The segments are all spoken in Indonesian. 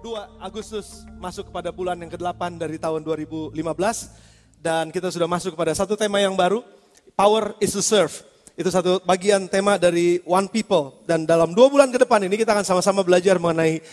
2 Agustus masuk kepada bulan yang ke-8 dari tahun 2015 dan kita sudah masuk kepada satu tema yang baru, Power is to Serve. Itu satu bagian tema dari One People dan dalam 2 bulan ke depan ini kita akan sama-sama belajar mengenai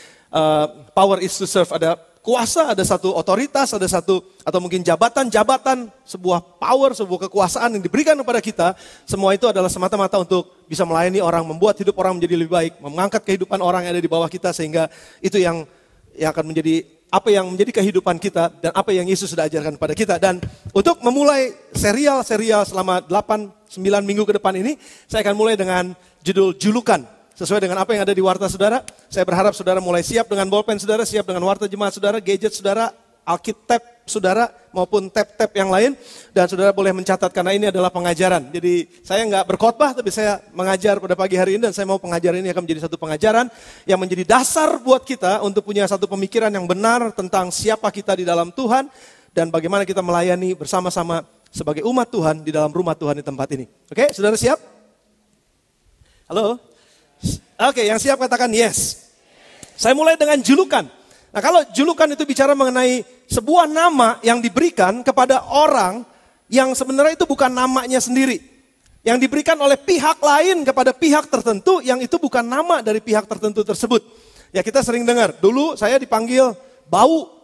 Power is to Serve. Ada kuasa, ada satu otoritas, ada satu atau mungkin jabatan-jabatan, sebuah power, sebuah kekuasaan yang diberikan kepada kita. Semua itu adalah semata-mata untuk bisa melayani orang, membuat hidup orang menjadi lebih baik, mengangkat kehidupan orang yang ada di bawah kita sehingga itu yang akan menjadi apa yang menjadi kehidupan kita dan apa yang Yesus sudah ajarkan kepada kita. Dan untuk memulai serial selama 8-9 minggu ke depan ini, saya akan mulai dengan judul julukan. Sesuai dengan apa yang ada di warta saudara, saya berharap saudara mulai siap dengan bolpen saudara, siap dengan warta jemaat saudara, gadget saudara, Alkitab saudara, maupun tab-tab yang lain. Dan saudara boleh mencatat karena ini adalah pengajaran. Jadi saya nggak berkhotbah, tapi saya mengajar pada pagi hari ini. Dan saya mau pengajaran ini akan menjadi satu pengajaran yang menjadi dasar buat kita untuk punya satu pemikiran yang benar tentang siapa kita di dalam Tuhan. Dan bagaimana kita melayani bersama-sama sebagai umat Tuhan di dalam rumah Tuhan di tempat ini. Oke, saudara siap? Halo? Oke, yang siap katakan yes. Saya mulai dengan julukan. Nah, kalau julukan itu bicara mengenai sebuah nama yang diberikan kepada orang yang sebenarnya itu bukan namanya sendiri. Yang diberikan oleh pihak lain kepada pihak tertentu yang itu bukan nama dari pihak tertentu tersebut. Ya kita sering dengar, dulu saya dipanggil Bau.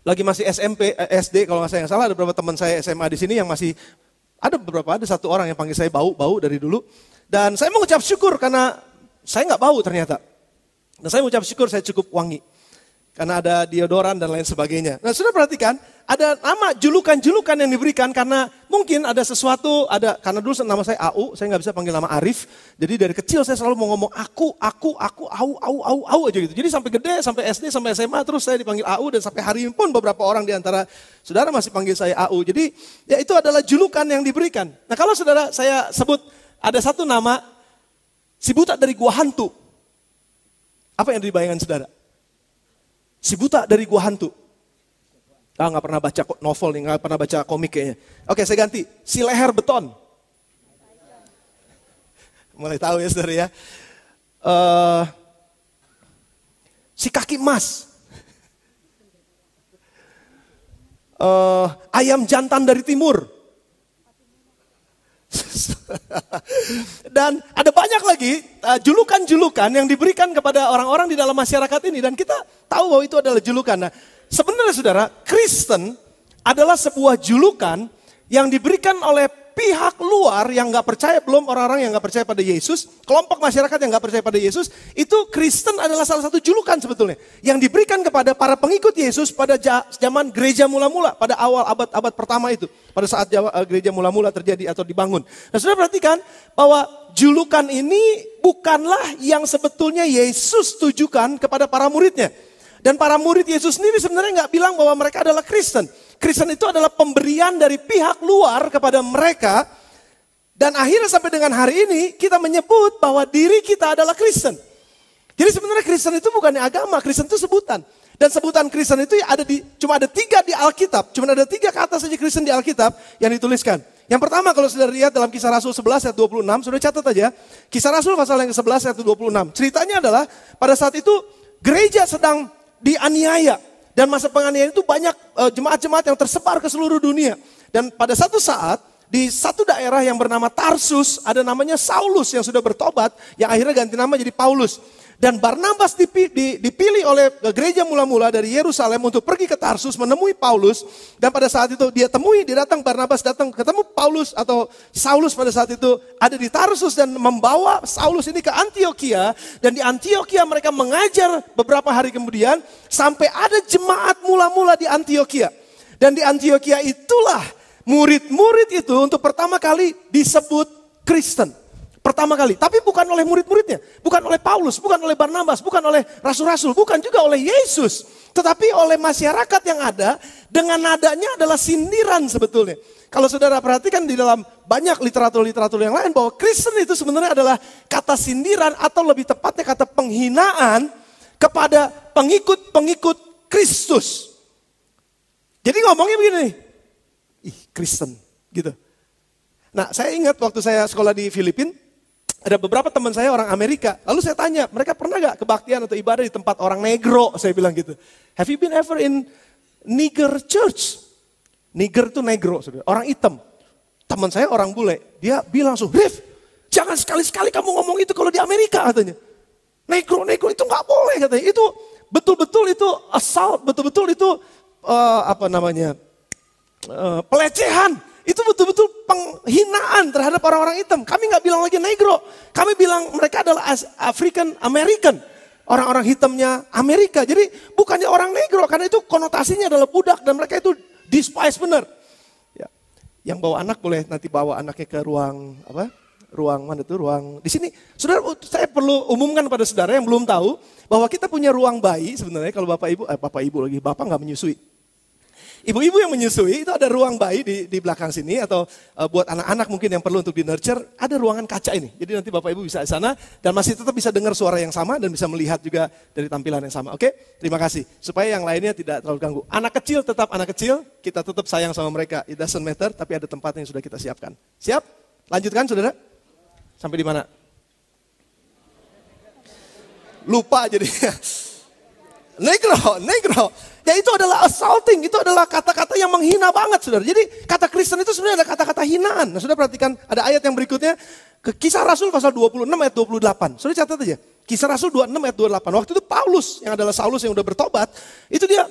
Lagi masih SMP, SD kalau nggak salah ada beberapa teman saya SMA di sini yang masih, ada satu orang yang panggil saya Bau dari dulu. Dan saya mengucap syukur karena saya nggak bau ternyata. Dan saya mengucap syukur saya cukup wangi. Karena ada deodoran dan lain sebagainya. Nah sudah perhatikan, ada nama julukan-julukan yang diberikan karena mungkin ada sesuatu, karena dulu nama saya AU, saya nggak bisa panggil nama Arif. Jadi dari kecil saya selalu mau ngomong aku, au aja gitu. Jadi sampai gede, sampai SD, sampai SMA terus saya dipanggil AU dan sampai hari ini pun beberapa orang di antara saudara masih panggil saya AU. Jadi ya itu adalah julukan yang diberikan. Nah kalau saudara saya sebut ada satu nama, si buta dari gua hantu. Apa yang dibayangkan saudara? Si buta dari gua hantu. Nggak pernah baca novel nih, nggak pernah baca komik kayaknya. Oke, saya ganti. Si leher beton. Mulai tahu ya saudara ya. Si kaki emas. Ayam jantan dari timur. Dan ada banyak lagi julukan-julukan yang diberikan kepada orang-orang di dalam masyarakat ini. Dan kita tahu bahwa itu adalah julukan. Nah, sebenarnya saudara, Kristen adalah sebuah julukan yang diberikan oleh pihak luar yang gak percaya, belum orang-orang yang gak percaya pada Yesus, kelompok masyarakat yang gak percaya pada Yesus, itu Kristen adalah salah satu julukan sebetulnya. Yang diberikan kepada para pengikut Yesus pada zaman gereja mula-mula, pada awal abad-abad pertama itu. Pada saat gereja mula-mula terjadi atau dibangun. Nah sudah perhatikan bahwa julukan ini bukanlah yang sebetulnya Yesus tujukan kepada para muridnya. Dan para murid Yesus sendiri sebenarnya gak bilang bahwa mereka adalah Kristen. Kristen itu adalah pemberian dari pihak luar kepada mereka. Dan akhirnya sampai dengan hari ini kita menyebut bahwa diri kita adalah Kristen. Jadi sebenarnya Kristen itu bukannya agama, Kristen itu sebutan. Dan sebutan Kristen itu cuma ada 3 di Alkitab. Cuma ada 3 kata saja Kristen di Alkitab yang dituliskan. Yang pertama kalau sudah lihat dalam Kisah Rasul 11 ayat 26, sudah catat aja. Kisah Rasul pasal yang ke-11 ayat 26. Ceritanya adalah pada saat itu gereja sedang dianiaya. Dan masa penganiayaan itu banyak jemaat-jemaat yang tersebar ke seluruh dunia. Dan pada satu saat, di satu daerah yang bernama Tarsus, ada namanya Saulus yang sudah bertobat, yang akhirnya ganti nama jadi Paulus. Dan Barnabas dipilih oleh gereja mula-mula dari Yerusalem untuk pergi ke Tarsus menemui Paulus. Dan pada saat itu Barnabas datang ketemu Paulus atau Saulus pada saat itu ada di Tarsus dan membawa Saulus ini ke Antioquia. Dan di Antioquia mereka mengajar beberapa hari kemudian sampai ada jemaat mula-mula di Antioquia. Dan di Antioquia itulah murid-murid itu untuk pertama kali disebut Kristen. Pertama kali, tapi bukan oleh murid-muridnya, bukan oleh Paulus, bukan oleh Barnabas, bukan oleh rasul-rasul, bukan juga oleh Yesus. Tetapi oleh masyarakat yang ada, dengan nadanya adalah sindiran sebetulnya. Kalau saudara perhatikan di dalam banyak literatur-literatur yang lain, bahwa Kristen itu sebenarnya adalah kata sindiran atau lebih tepatnya kata penghinaan kepada pengikut-pengikut Kristus. Jadi ngomongnya begini, Kristen gitu. Nah saya ingat waktu saya sekolah di Filipina, Ada beberapa teman saya orang Amerika. Lalu saya tanya, mereka pernah gak kebaktian atau ibadah di tempat orang negro? Saya bilang gitu. Have you been ever in Nigger church? Nigger itu negro, saudara. Orang hitam. Teman saya orang bule. Dia bilang langsung, Rif, jangan sekali-sekali kamu ngomong itu kalau di Amerika katanya. Negro itu gak boleh katanya. Itu betul-betul itu assault, betul-betul itu pelecehan. Itu betul-betul penghinaan terhadap orang-orang hitam. Kami nggak bilang lagi negro. Kami bilang mereka adalah African American. Orang-orang hitamnya Amerika. Jadi bukannya orang negro. Karena itu konotasinya adalah budak. Dan mereka itu despise benar. Ya. Yang bawa anak boleh nanti bawa anaknya ke ruang mana tuh? Ruang di sini. Saudara, saya perlu umumkan pada saudara yang belum tahu. Bahwa kita punya ruang bayi sebenarnya. Kalau bapak ibu bapak nggak menyusui. Ibu-ibu yang menyusui itu ada ruang bayi di belakang sini atau buat anak-anak mungkin yang perlu untuk di nurture, ada ruangan kaca ini. Jadi nanti Bapak Ibu bisa di sana dan masih tetap bisa dengar suara yang sama dan bisa melihat juga dari tampilan yang sama. Oke? Terima kasih. Supaya yang lainnya tidak terlalu ganggu. Anak kecil tetap anak kecil, kita tetap sayang sama mereka. It doesn't matter, tapi ada tempat yang sudah kita siapkan. Siap? Lanjutkan Saudara? Sampai di mana? Lupa jadi. Negro. Ya itu adalah assaulting, itu adalah kata-kata yang menghina banget saudara. Jadi kata Kristen itu sebenarnya ada kata-kata hinaan. Nah saudara perhatikan ada ayat yang berikutnya. Kisah Rasul pasal 26 ayat 28. Saudara catat aja. Kisah Rasul 26 ayat 28. Waktu itu Paulus yang adalah Saulus yang udah bertobat. Itu dia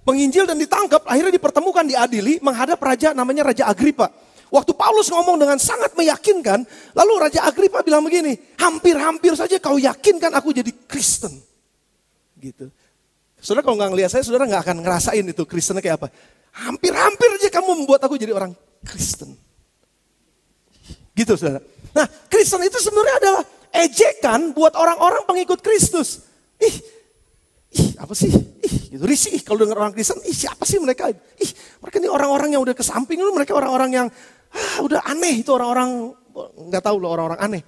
menginjil dan ditangkap. Akhirnya dipertemukan diadili menghadap raja namanya Raja Agripa. Waktu Paulus ngomong dengan sangat meyakinkan. Lalu Raja Agripa bilang begini. Hampir-hampir saja kau yakinkan aku jadi Kristen. Gitu. Saudara kalau nggak ngelihat saya, saudara nggak akan ngerasain itu Kristennya kayak apa. Hampir-hampir aja kamu membuat aku jadi orang Kristen. Gitu saudara. Nah Kristen itu sebenarnya adalah ejekan buat orang-orang pengikut Kristus. Apa sih? Gitu risih kalau dengar orang Kristen. Siapa sih mereka? Mereka ini orang-orang yang udah ke samping, mereka orang-orang yang udah aneh. Itu orang-orang nggak tahu loh orang-orang aneh.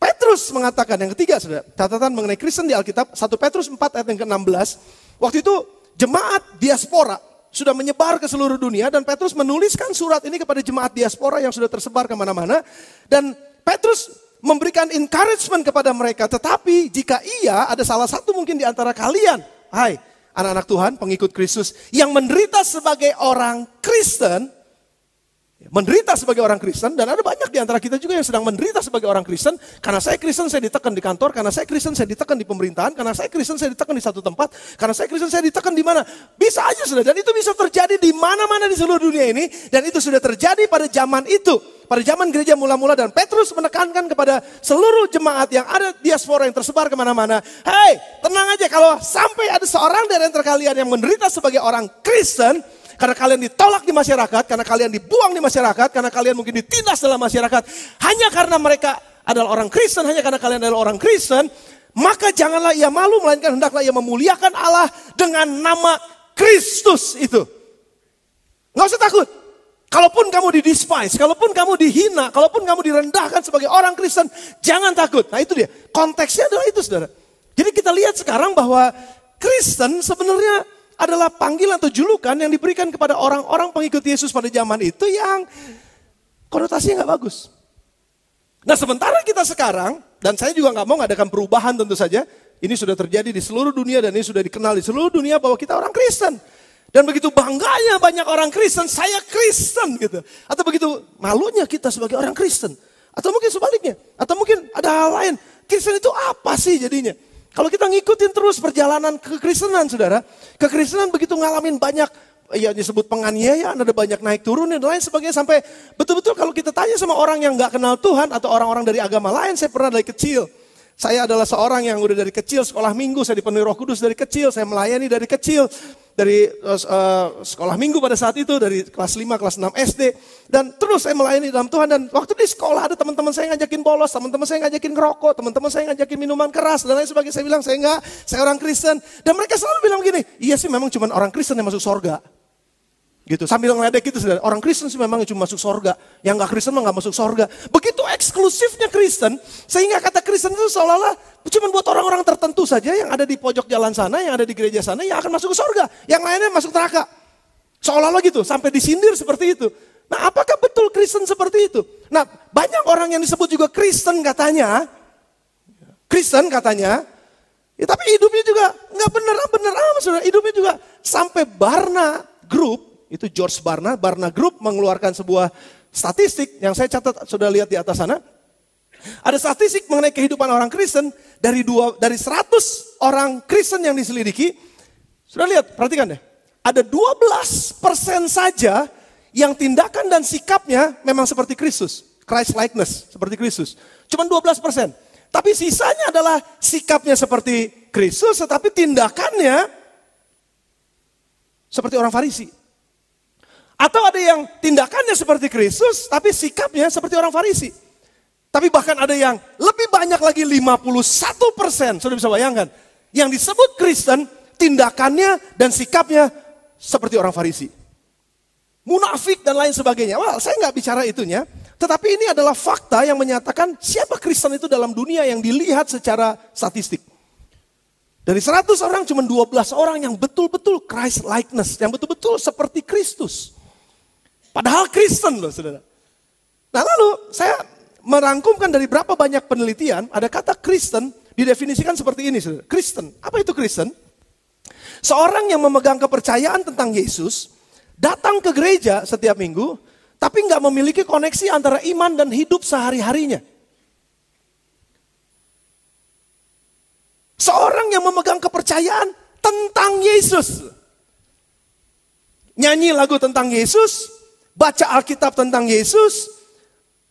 Petrus mengatakan yang ketiga, saudara, catatan mengenai Kristen di Alkitab, 1 Petrus 4 ayat yang ke-16. Waktu itu jemaat diaspora sudah menyebar ke seluruh dunia dan Petrus menuliskan surat ini kepada jemaat diaspora yang sudah tersebar kemana-mana. Dan Petrus memberikan encouragement kepada mereka, tetapi jika ia ada salah satu mungkin di antara kalian, hai anak-anak Tuhan, pengikut Kristus, yang menderita sebagai orang Kristen, menderita sebagai orang Kristen, dan ada banyak di antara kita juga yang sedang menderita sebagai orang Kristen. Karena saya Kristen saya ditekan di kantor, karena saya Kristen saya ditekan di pemerintahan, karena saya Kristen saya ditekan di satu tempat, karena saya Kristen saya ditekan di mana. Bisa aja sudah, dan itu bisa terjadi di mana-mana di seluruh dunia ini. Dan itu sudah terjadi pada zaman itu, pada zaman gereja mula-mula. Dan Petrus menekankan kepada seluruh jemaat yang ada diaspora yang tersebar kemana-mana. Hei, tenang aja kalau sampai ada seorang dari antara kalian yang menderita sebagai orang Kristen, karena kalian ditolak di masyarakat, karena kalian dibuang di masyarakat, karena kalian mungkin ditindas dalam masyarakat. Hanya karena mereka adalah orang Kristen, hanya karena kalian adalah orang Kristen. Maka janganlah ia malu, melainkan hendaklah ia memuliakan Allah dengan nama Kristus itu. Gak usah takut. Kalaupun kamu didespise, kalaupun kamu dihina, kalaupun kamu direndahkan sebagai orang Kristen, jangan takut. Nah itu dia, konteksnya adalah itu saudara. Jadi kita lihat sekarang bahwa Kristen sebenarnya adalah panggilan atau julukan yang diberikan kepada orang-orang pengikut Yesus pada zaman itu yang konotasinya gak bagus. Nah sementara kita sekarang, dan saya juga gak mau ngadakan perubahan tentu saja, ini sudah terjadi di seluruh dunia dan ini sudah dikenal di seluruh dunia bahwa kita orang Kristen. Dan begitu bangganya banyak orang Kristen, saya Kristen gitu. Atau begitu malunya kita sebagai orang Kristen. Atau mungkin sebaliknya, atau mungkin ada hal lain. Kristen itu apa sih jadinya? Kalau kita ngikutin terus perjalanan kekristenan saudara, kekristenan begitu ngalamin banyak, ya disebut penganiayaan, ada banyak naik turun dan lain sebagainya. Sampai betul-betul kalau kita tanya sama orang yang gak kenal Tuhan atau orang-orang dari agama lain, saya pernah dari kecil. Saya adalah seorang yang udah dari kecil sekolah minggu, saya dipenuhi Roh Kudus dari kecil, saya melayani dari kecil. Dari sekolah minggu pada saat itu, dari kelas 5, kelas 6 SD. Dan terus saya melayani dalam Tuhan. Dan waktu di sekolah ada teman-teman saya ngajakin bolos, teman-teman saya ngajakin ngerokok, teman-teman saya ngajakin minuman keras, dan lain sebagainya. Saya bilang saya enggak, saya orang Kristen. Dan mereka selalu bilang begini, iya sih memang cuma orang Kristen yang masuk surga. Gitu, sambil ngeledek gitu, orang Kristen sih memang cuma masuk surga. Yang gak Kristen mah gak masuk surga. Begitu eksklusifnya Kristen, sehingga kata Kristen itu seolah-olah cuma buat orang-orang tertentu saja yang ada di pojok jalan sana, yang ada di gereja sana, yang akan masuk ke surga. Yang lainnya masuk neraka. Seolah-olah gitu, sampai disindir seperti itu. Nah, apakah betul Kristen seperti itu? Nah, banyak orang yang disebut juga Kristen katanya. Kristen katanya. Ya, tapi hidupnya juga nggak bener-bener amat, saudara. Hidupnya juga sampai Barna Group, itu George Barna Group mengeluarkan sebuah statistik yang saya catat, sudah lihat di atas sana. Ada statistik mengenai kehidupan orang Kristen dari 100 orang Kristen yang diselidiki. Sudah lihat, perhatikan deh. Ada 12% saja yang tindakan dan sikapnya memang seperti Kristus. Christ likeness, seperti Kristus. Cuma 12%. Tapi sisanya adalah sikapnya seperti Kristus, tetapi tindakannya seperti orang Farisi. Atau ada yang tindakannya seperti Kristus, tapi sikapnya seperti orang Farisi. Tapi bahkan ada yang lebih banyak lagi, 51%. Sudah bisa bayangkan. Yang disebut Kristen, tindakannya dan sikapnya seperti orang Farisi. Munafik dan lain sebagainya. Well, saya nggak bicara itunya. Tetapi ini adalah fakta yang menyatakan siapa Kristen itu dalam dunia yang dilihat secara statistik. Dari 100 orang cuma 12 orang yang betul-betul Christ likeness. Yang betul-betul seperti Kristus. Padahal Kristen loh, saudara. Nah, lalu saya merangkumkan dari berapa banyak penelitian, ada kata Kristen didefinisikan seperti ini, saudara. Kristen, apa itu Kristen? Seorang yang memegang kepercayaan tentang Yesus, datang ke gereja setiap minggu, tapi nggak memiliki koneksi antara iman dan hidup sehari-harinya. Seorang yang memegang kepercayaan tentang Yesus. Nyanyi lagu tentang Yesus, baca Alkitab tentang Yesus,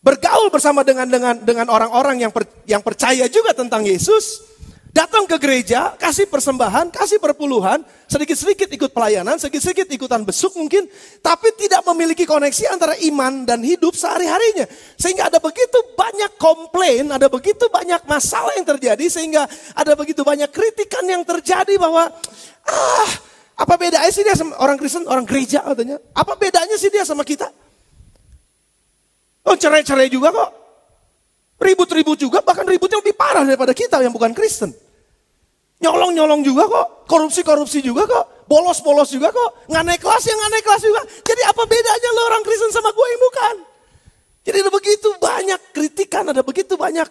bergaul bersama dengan orang-orang yang percaya juga tentang Yesus, datang ke gereja, kasih persembahan, kasih perpuluhan, sedikit-sedikit ikut pelayanan, sedikit-sedikit ikutan besuk mungkin, tapi tidak memiliki koneksi antara iman dan hidup sehari-harinya. Sehingga ada begitu banyak komplain, ada begitu banyak masalah yang terjadi, sehingga ada begitu banyak kritikan yang terjadi bahwa, apa bedanya sih dia sama orang Kristen, orang gereja katanya? Apa bedanya sih dia sama kita? Oh, cerai-cerai juga kok. Ribut-ribut juga, bahkan ributnya lebih parah daripada kita yang bukan Kristen. Nyolong-nyolong juga kok, korupsi-korupsi juga kok, bolos-bolos juga kok, nggak naik kelas juga. Jadi apa bedanya lo orang Kristen sama gue yang bukan? Jadi ada begitu banyak kritikan, ada begitu banyak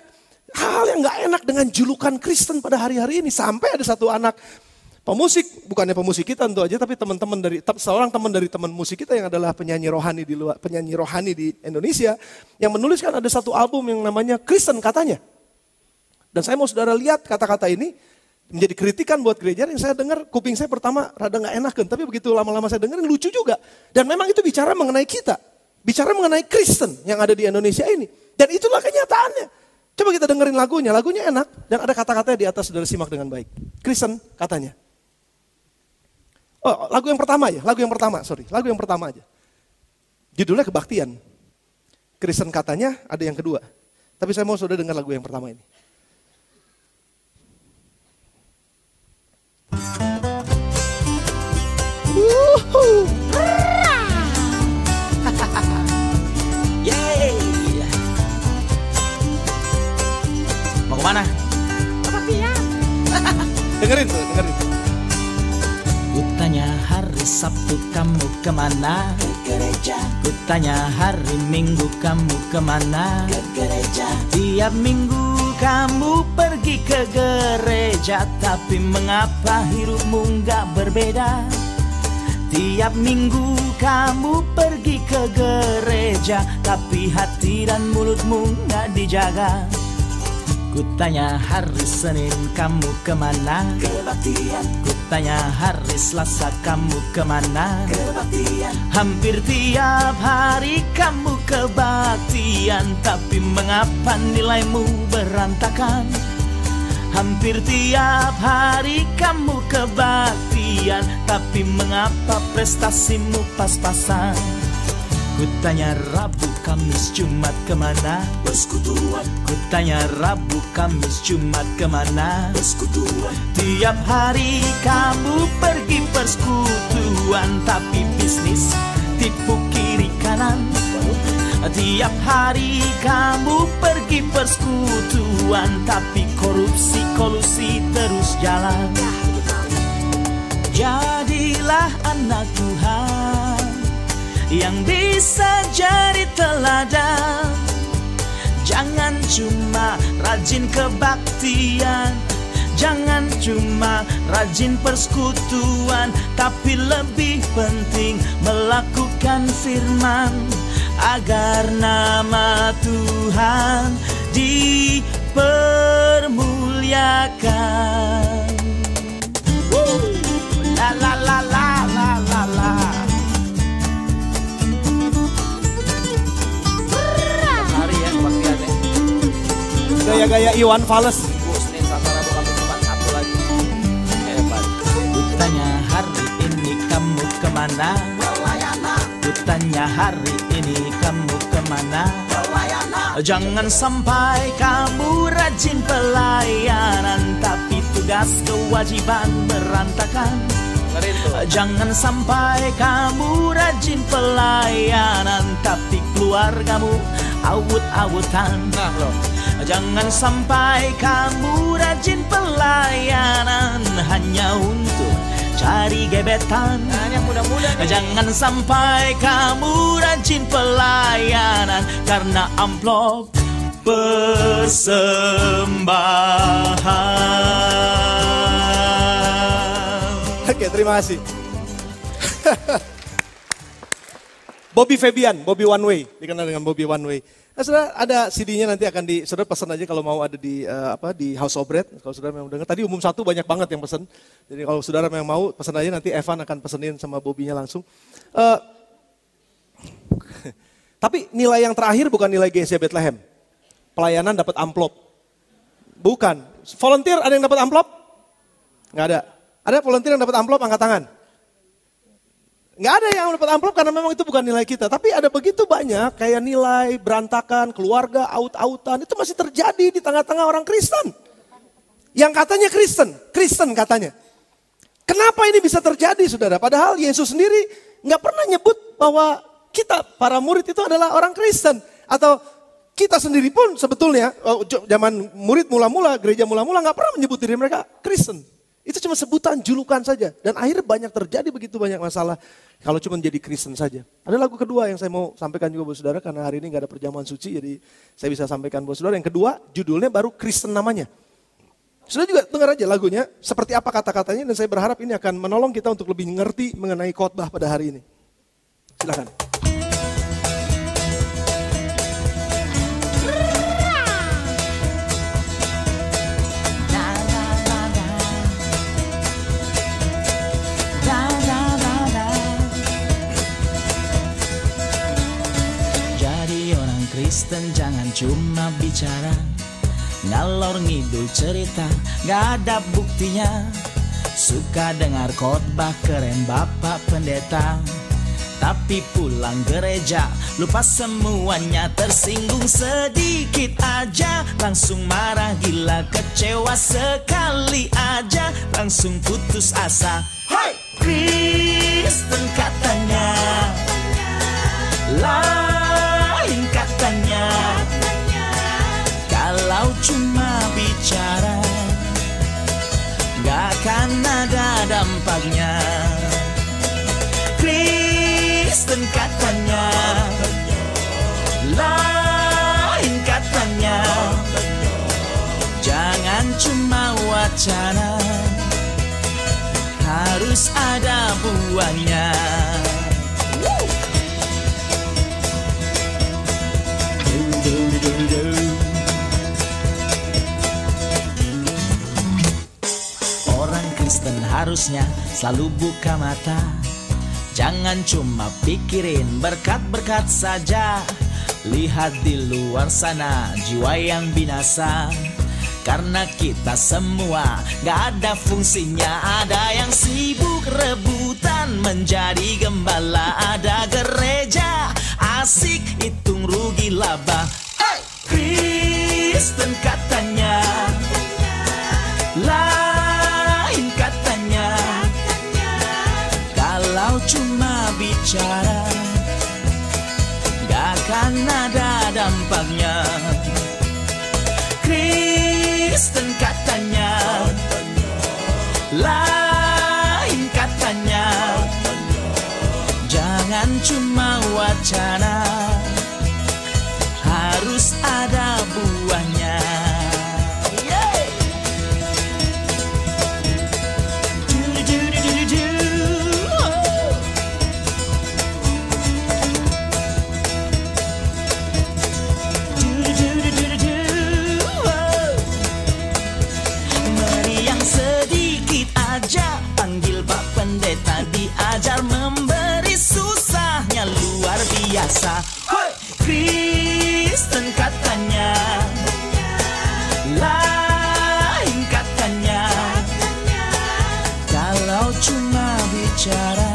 hal yang nggak enak dengan julukan Kristen pada hari-hari ini. Sampai ada satu anak pemusik, bukannya pemusik kita tentu aja, tapi seorang teman dari teman musik kita yang adalah penyanyi rohani di Indonesia, yang menuliskan ada satu album yang namanya Kristen katanya. Dan saya mau saudara lihat kata-kata ini menjadi kritikan buat gereja yang saya dengar, kuping saya pertama rada gak enakan, tapi begitu lama-lama saya dengerin lucu juga. Dan memang itu bicara mengenai kita, bicara mengenai Kristen yang ada di Indonesia ini. Dan itulah kenyataannya. Coba kita dengerin lagunya enak dan ada kata-katanya di atas, saudara simak dengan baik. Kristen katanya. Oh, lagu yang pertama aja. Judulnya Kebaktian. Kristen katanya, ada yang kedua. Tapi saya mau saudara dengar lagu yang pertama ini. Yeay. Mau kemana? Kebaktian. Dengerin. Kutanya hari Sabtu kamu kemana? Ke gereja. Kutanya hari Minggu kamu kemana? Ke gereja. Tiap minggu kamu pergi ke gereja, tapi mengapa hidupmu gak berbeda? Tiap minggu kamu pergi ke gereja, tapi hati dan mulutmu gak dijaga. Kutanya hari Senin kamu kemana? Kebaktian. Kutanya hari Selasa kamu kemana? Kebaktian. Hampir tiap hari kamu kebaktian, tapi mengapa nilaimu berantakan? Hampir tiap hari kamu kebaktian, tapi mengapa prestasimu pas-pasan? Kutanya Rabu, Kamis, Jumat kemana? Persekutuan. Kutanya Rabu, Kamis, Jumat kemana? Persekutuan. Tiap hari kamu pergi persekutuan, tapi bisnis tipu kiri kanan. Tiap hari kamu pergi persekutuan, tapi korupsi kolusi terus jalan. Jadilah anak Tuhan, yang bisa jadi teladan. Jangan cuma rajin kebaktian, jangan cuma rajin persekutuan, tapi lebih penting melakukan firman agar nama Tuhan dipermuliakan. La la la la la la la. Hari ya kebaktiannya. Gaya-gaya Iwan Fals. Senin Selasa Rabu Kamis Jumat Sabtu lagi. Hebat. Kutanya hari ini kamu kemana? Kutanya hari ini kamu kemana? Jangan sampai kamu rajin pelayanan, tapi tugas kewajiban berantakan. Jangan sampai kamu rajin pelayanan, tapi keluargamu awut-awutan. Jangan sampai kamu rajin pelayanan hanya untuk cari gebetan. Jangan sampai kamu rajin pelayanan karena amplop persembahan. Oke, terima kasih. Bobby Febian, Bobby One Way, dikenal dengan Bobby One Way. Nah, saudara, ada CD-nya nanti akan saudara pesan aja kalau mau ada di di House of Bread. Kalau saudara memang dengar, tadi umum 1 banyak banget yang pesan. Jadi kalau saudara memang mau pesan aja, nanti Evan akan pesenin sama Bobby-nya langsung. Tapi nilai yang terakhir bukan nilai GC Bethlehem. Pelayanan dapat amplop. Bukan. Volunteer ada yang dapat amplop? Nggak ada. Ada volunteer yang dapat amplop, angkat tangan. Nggak ada yang dapat amplop karena memang itu bukan nilai kita. Tapi ada begitu banyak kayak nilai, berantakan, keluarga, aut-autan. Itu masih terjadi di tengah-tengah orang Kristen. Yang katanya Kristen katanya. Kenapa ini bisa terjadi saudara? Padahal Yesus sendiri nggak pernah nyebut bahwa kita para murid itu adalah orang Kristen. Atau kita sendiri pun sebetulnya zaman murid mula-mula, gereja mula-mula nggak pernah menyebut diri mereka Kristen. Itu cuma sebutan, julukan saja. Dan akhirnya banyak terjadi begitu banyak masalah kalau cuma jadi Kristen saja. Ada lagu kedua yang saya mau sampaikan juga buat saudara, karena hari ini gak ada perjamuan suci, jadi saya bisa sampaikan buat saudara. Yang kedua, judulnya baru Kristen namanya. Saudara juga dengar aja lagunya, seperti apa kata-katanya, dan saya berharap ini akan menolong kita untuk lebih mengerti mengenai khotbah pada hari ini. Silakan. Kristen jangan cuma bicara, ngalor ngidul cerita, gak ada buktinya. Suka dengar khotbah keren Bapak Pendeta, tapi pulang gereja lupa semuanya. Tersinggung sedikit aja langsung marah, gila kecewa sekali aja langsung putus asa. Hai! Kristen katanya lain katanya, kalau cuma bicara gak akan ada dampaknya. Kristen katanya lain katanya, jangan cuma wacana, harus ada buahnya. Orang Kristen harusnya selalu buka mata, jangan cuma pikirin berkat-berkat saja. Lihat di luar sana jiwa yang binasa, karena kita semua gak ada fungsinya. Ada yang sibuk rebutan menjadi gembala, ada gereja asik hitung rugi laba. Kristen katanya lain katanya, kalau cuma bicara gak akan ada dampaknya. Kristen katanya lain katanya, jangan cuma wacana, harus ada buahnya. Meriang sedikit aja, panggil Pak Pendeta, diajar memberi susahnya luar biasa. Kristen katanya, lain katanya. Kalau cuma bicara,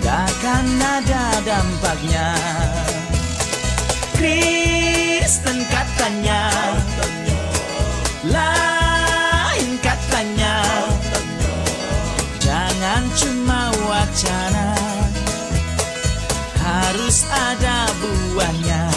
gak akan ada dampaknya. Kristen katanya, lain katanya. Jangan cuma wacana, harus ada buahnya.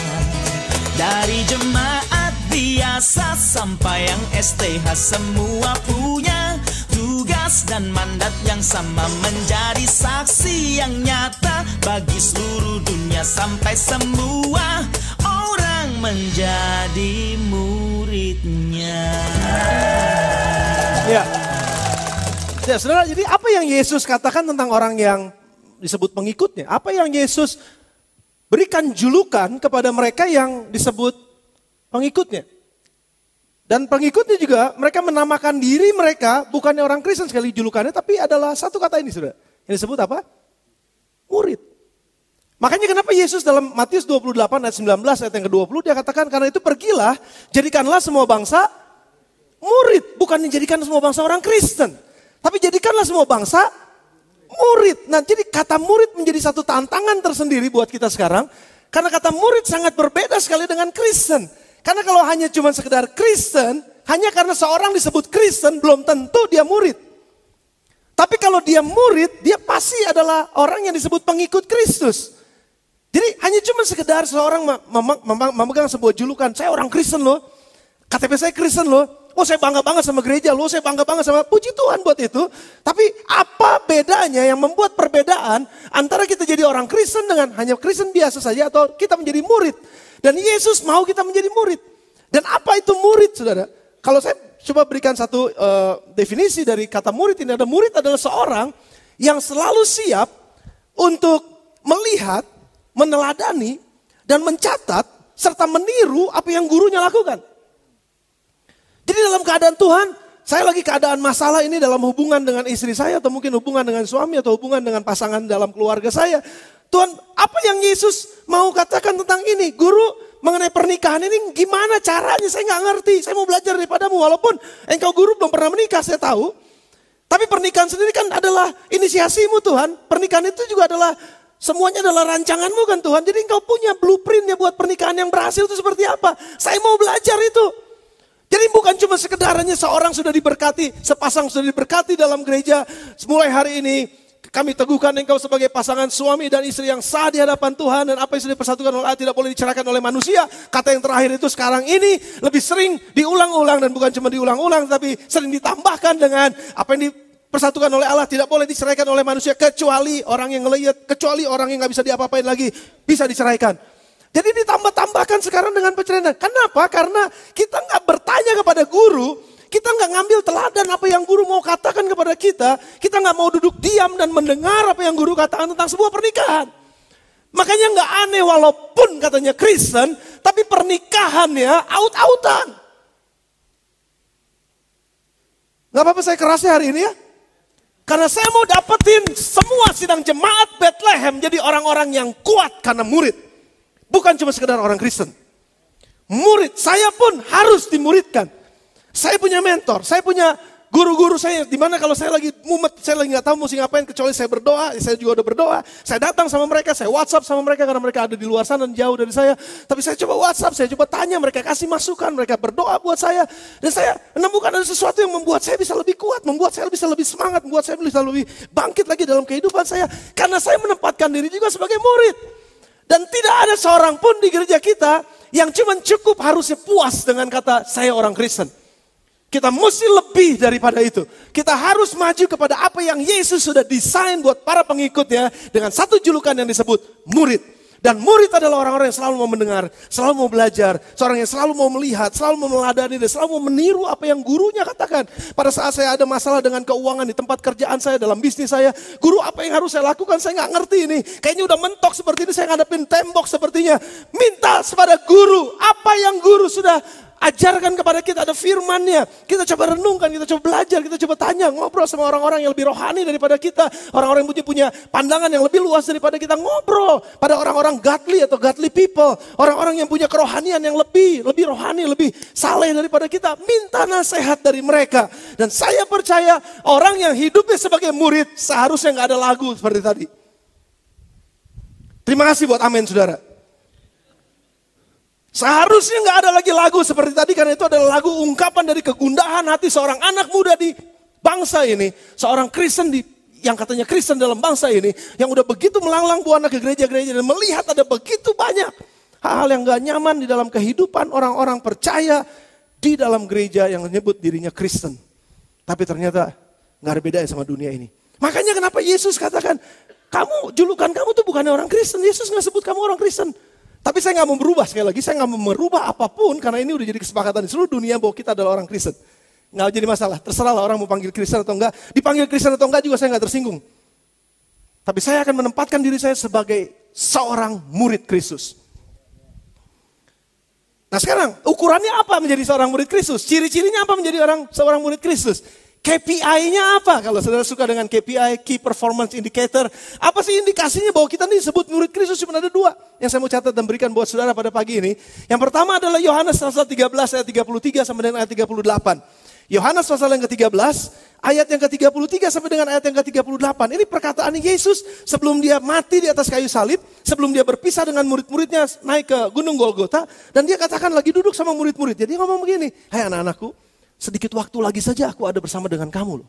Dari jemaat biasa sampai yang STH, semua punya tugas dan mandat yang sama, menjadi saksi yang nyata bagi seluruh dunia, sampai semua orang menjadi muridnya. Ya. Ya, saudara, jadi apa yang Yesus katakan tentang orang yang disebut pengikutnya? Apa yang Yesus berikan julukan kepada mereka yang disebut pengikutnya? Dan pengikutnya juga mereka menamakan diri mereka bukannya orang Kristen sekali julukannya, tapi adalah satu kata ini, saudara. Yang disebut apa? Murid. Makanya kenapa Yesus dalam Matius 28 ayat 19 ayat yang ke-20 dia katakan, karena itu pergilah, jadikanlah semua bangsa murid. Bukan jadikan semua bangsa orang Kristen, tapi jadikanlah semua bangsa murid. Nah, jadi kata murid menjadi satu tantangan tersendiri buat kita sekarang. Karena kata murid sangat berbeda sekali dengan Kristen. Karena kalau hanya cuma sekedar Kristen, hanya karena seorang disebut Kristen belum tentu dia murid. Tapi kalau dia murid, dia pasti adalah orang yang disebut pengikut Kristus. Jadi hanya cuma sekedar seorang memegang sebuah julukan, saya orang Kristen loh, KTP saya Kristen loh. Oh, saya bangga banget sama gereja loh, saya bangga banget sama, puji Tuhan buat itu. Tapi apa bedanya yang membuat perbedaan antara kita jadi orang Kristen dengan hanya Kristen biasa saja atau kita menjadi murid. Dan Yesus mau kita menjadi murid. Dan apa itu murid, saudara? Kalau saya coba berikan satu definisi dari kata murid ini. Ada murid adalah seorang yang selalu siap untuk melihat, meneladani, dan mencatat, serta meniru apa yang gurunya lakukan. Jadi dalam keadaan Tuhan, saya lagi keadaan masalah ini dalam hubungan dengan istri saya, atau mungkin hubungan dengan suami, atau hubungan dengan pasangan dalam keluarga saya. Tuhan, apa yang Yesus mau katakan tentang ini? Guru, mengenai pernikahan ini gimana caranya? Saya nggak ngerti, saya mau belajar daripadamu. Walaupun engkau guru belum pernah menikah, saya tahu. Tapi pernikahan sendiri kan adalah inisiasimu Tuhan. Pernikahan itu juga adalah, semuanya adalah rancanganmu kan Tuhan. Jadi engkau punya blueprintnya buat pernikahan yang berhasil itu seperti apa. Saya mau belajar itu. Jadi bukan cuma sekedarnya seorang sudah diberkati, sepasang sudah diberkati dalam gereja. Mulai hari ini kami teguhkan engkau sebagai pasangan suami dan istri yang sah di hadapan Tuhan. Dan apa yang sudah dipersatukan oleh Allah tidak boleh diceraikan oleh manusia. Kata yang terakhir itu sekarang ini lebih sering diulang-ulang. Dan bukan cuma diulang-ulang, tapi sering ditambahkan dengan apa yang dipersatukan oleh Allah tidak boleh diceraikan oleh manusia. Kecuali orang yang ngeliat, kecuali orang yang gak bisa diapa-apain lagi bisa diceraikan. Jadi ditambah-tambahkan sekarang dengan perceraian. Kenapa? Karena kita gak bertanya kepada guru, kita gak ngambil teladan apa yang guru mau katakan kepada kita. Kita gak mau duduk diam dan mendengar apa yang guru katakan tentang sebuah pernikahan. Makanya gak aneh walaupun katanya Kristen, tapi pernikahannya out-outan. Gak apa-apa saya kerasnya hari ini ya. Karena saya mau dapetin semua sidang jemaat Bethlehem jadi orang-orang yang kuat karena murid. Bukan cuma sekedar orang Kristen. Murid, saya pun harus dimuridkan. Saya punya mentor, saya punya guru-guru saya. Dimana kalau saya lagi mumet, saya lagi gak tahu mesti ngapain kecuali saya berdoa. Saya juga udah berdoa. Saya datang sama mereka, saya WhatsApp sama mereka karena mereka ada di luar sana dan jauh dari saya. Tapi saya coba WhatsApp, saya coba tanya, mereka kasih masukan, mereka berdoa buat saya. Dan saya menemukan ada sesuatu yang membuat saya bisa lebih kuat, membuat saya bisa lebih semangat, membuat saya bisa lebih bangkit lagi dalam kehidupan saya. Karena saya menempatkan diri juga sebagai murid. Dan tidak ada seorang pun di gereja kita yang cuma cukup harusnya puas dengan kata saya orang Kristen. Kita mesti lebih daripada itu. Kita harus maju kepada apa yang Yesus sudah desain buat para pengikutnya dengan satu julukan yang disebut murid. Dan murid adalah orang-orang yang selalu mau mendengar, selalu mau belajar, seorang yang selalu mau melihat, selalu mau meneladani, dan selalu mau meniru apa yang gurunya katakan. Pada saat saya ada masalah dengan keuangan di tempat kerjaan saya, dalam bisnis saya, guru apa yang harus saya lakukan, saya nggak ngerti ini. Kayaknya udah mentok seperti ini, saya ngadepin tembok sepertinya. Minta kepada guru, apa yang guru sudah ajarkan kepada kita, ada firman-Nya. Kita coba renungkan, kita coba belajar, kita coba tanya, ngobrol sama orang-orang yang lebih rohani daripada kita. Orang-orang yang punya pandangan yang lebih luas daripada kita, ngobrol pada orang-orang godly atau godly people. Orang-orang yang punya kerohanian yang lebih rohani, lebih saleh daripada kita. Minta nasihat dari mereka. Dan saya percaya orang yang hidupnya sebagai murid seharusnya nggak ada lagu seperti tadi. Terima kasih buat amin saudara. Seharusnya nggak ada lagi lagu seperti tadi karena itu adalah lagu ungkapan dari kegundahan hati seorang anak muda di bangsa ini. Seorang Kristen yang katanya Kristen dalam bangsa ini. Yang udah begitu melanglang buana ke gereja-gereja dan melihat ada begitu banyak hal-hal yang gak nyaman di dalam kehidupan orang-orang percaya di dalam gereja yang menyebut dirinya Kristen. Tapi ternyata gak ada bedanya sama dunia ini. Makanya kenapa Yesus katakan, julukan kamu tuh bukannya orang Kristen. Yesus gak sebut kamu orang Kristen. Tapi saya nggak mau berubah, sekali lagi saya nggak mau merubah apapun karena ini udah jadi kesepakatan di seluruh dunia bahwa kita adalah orang Kristen. Nggak jadi masalah, terserah lah orang mau panggil Kristen atau enggak. Dipanggil Kristen atau enggak juga saya nggak tersinggung. Tapi saya akan menempatkan diri saya sebagai seorang murid Kristus. Nah sekarang ukurannya apa menjadi seorang murid Kristus? Ciri-cirinya apa menjadi seorang murid Kristus? KPI-nya apa? Kalau saudara suka dengan KPI, Key Performance Indicator. Apa sih indikasinya bahwa kita ini disebut murid Kristus? Cuma ada dua yang saya mau catat dan berikan buat saudara pada pagi ini. Yang pertama adalah Yohanes pasal 13 ayat 33 sampai dengan ayat 38. Yohanes pasal yang ke-13 ayat yang ke-33 sampai dengan ayat yang ke-38. Ini perkataan Yesus sebelum dia mati di atas kayu salib. Sebelum dia berpisah dengan murid-muridnya naik ke Gunung Golgota. Dan dia katakan lagi duduk sama murid-muridnya. Dia ngomong begini, hai anak-anakku, sedikit waktu lagi saja aku ada bersama dengan kamu loh.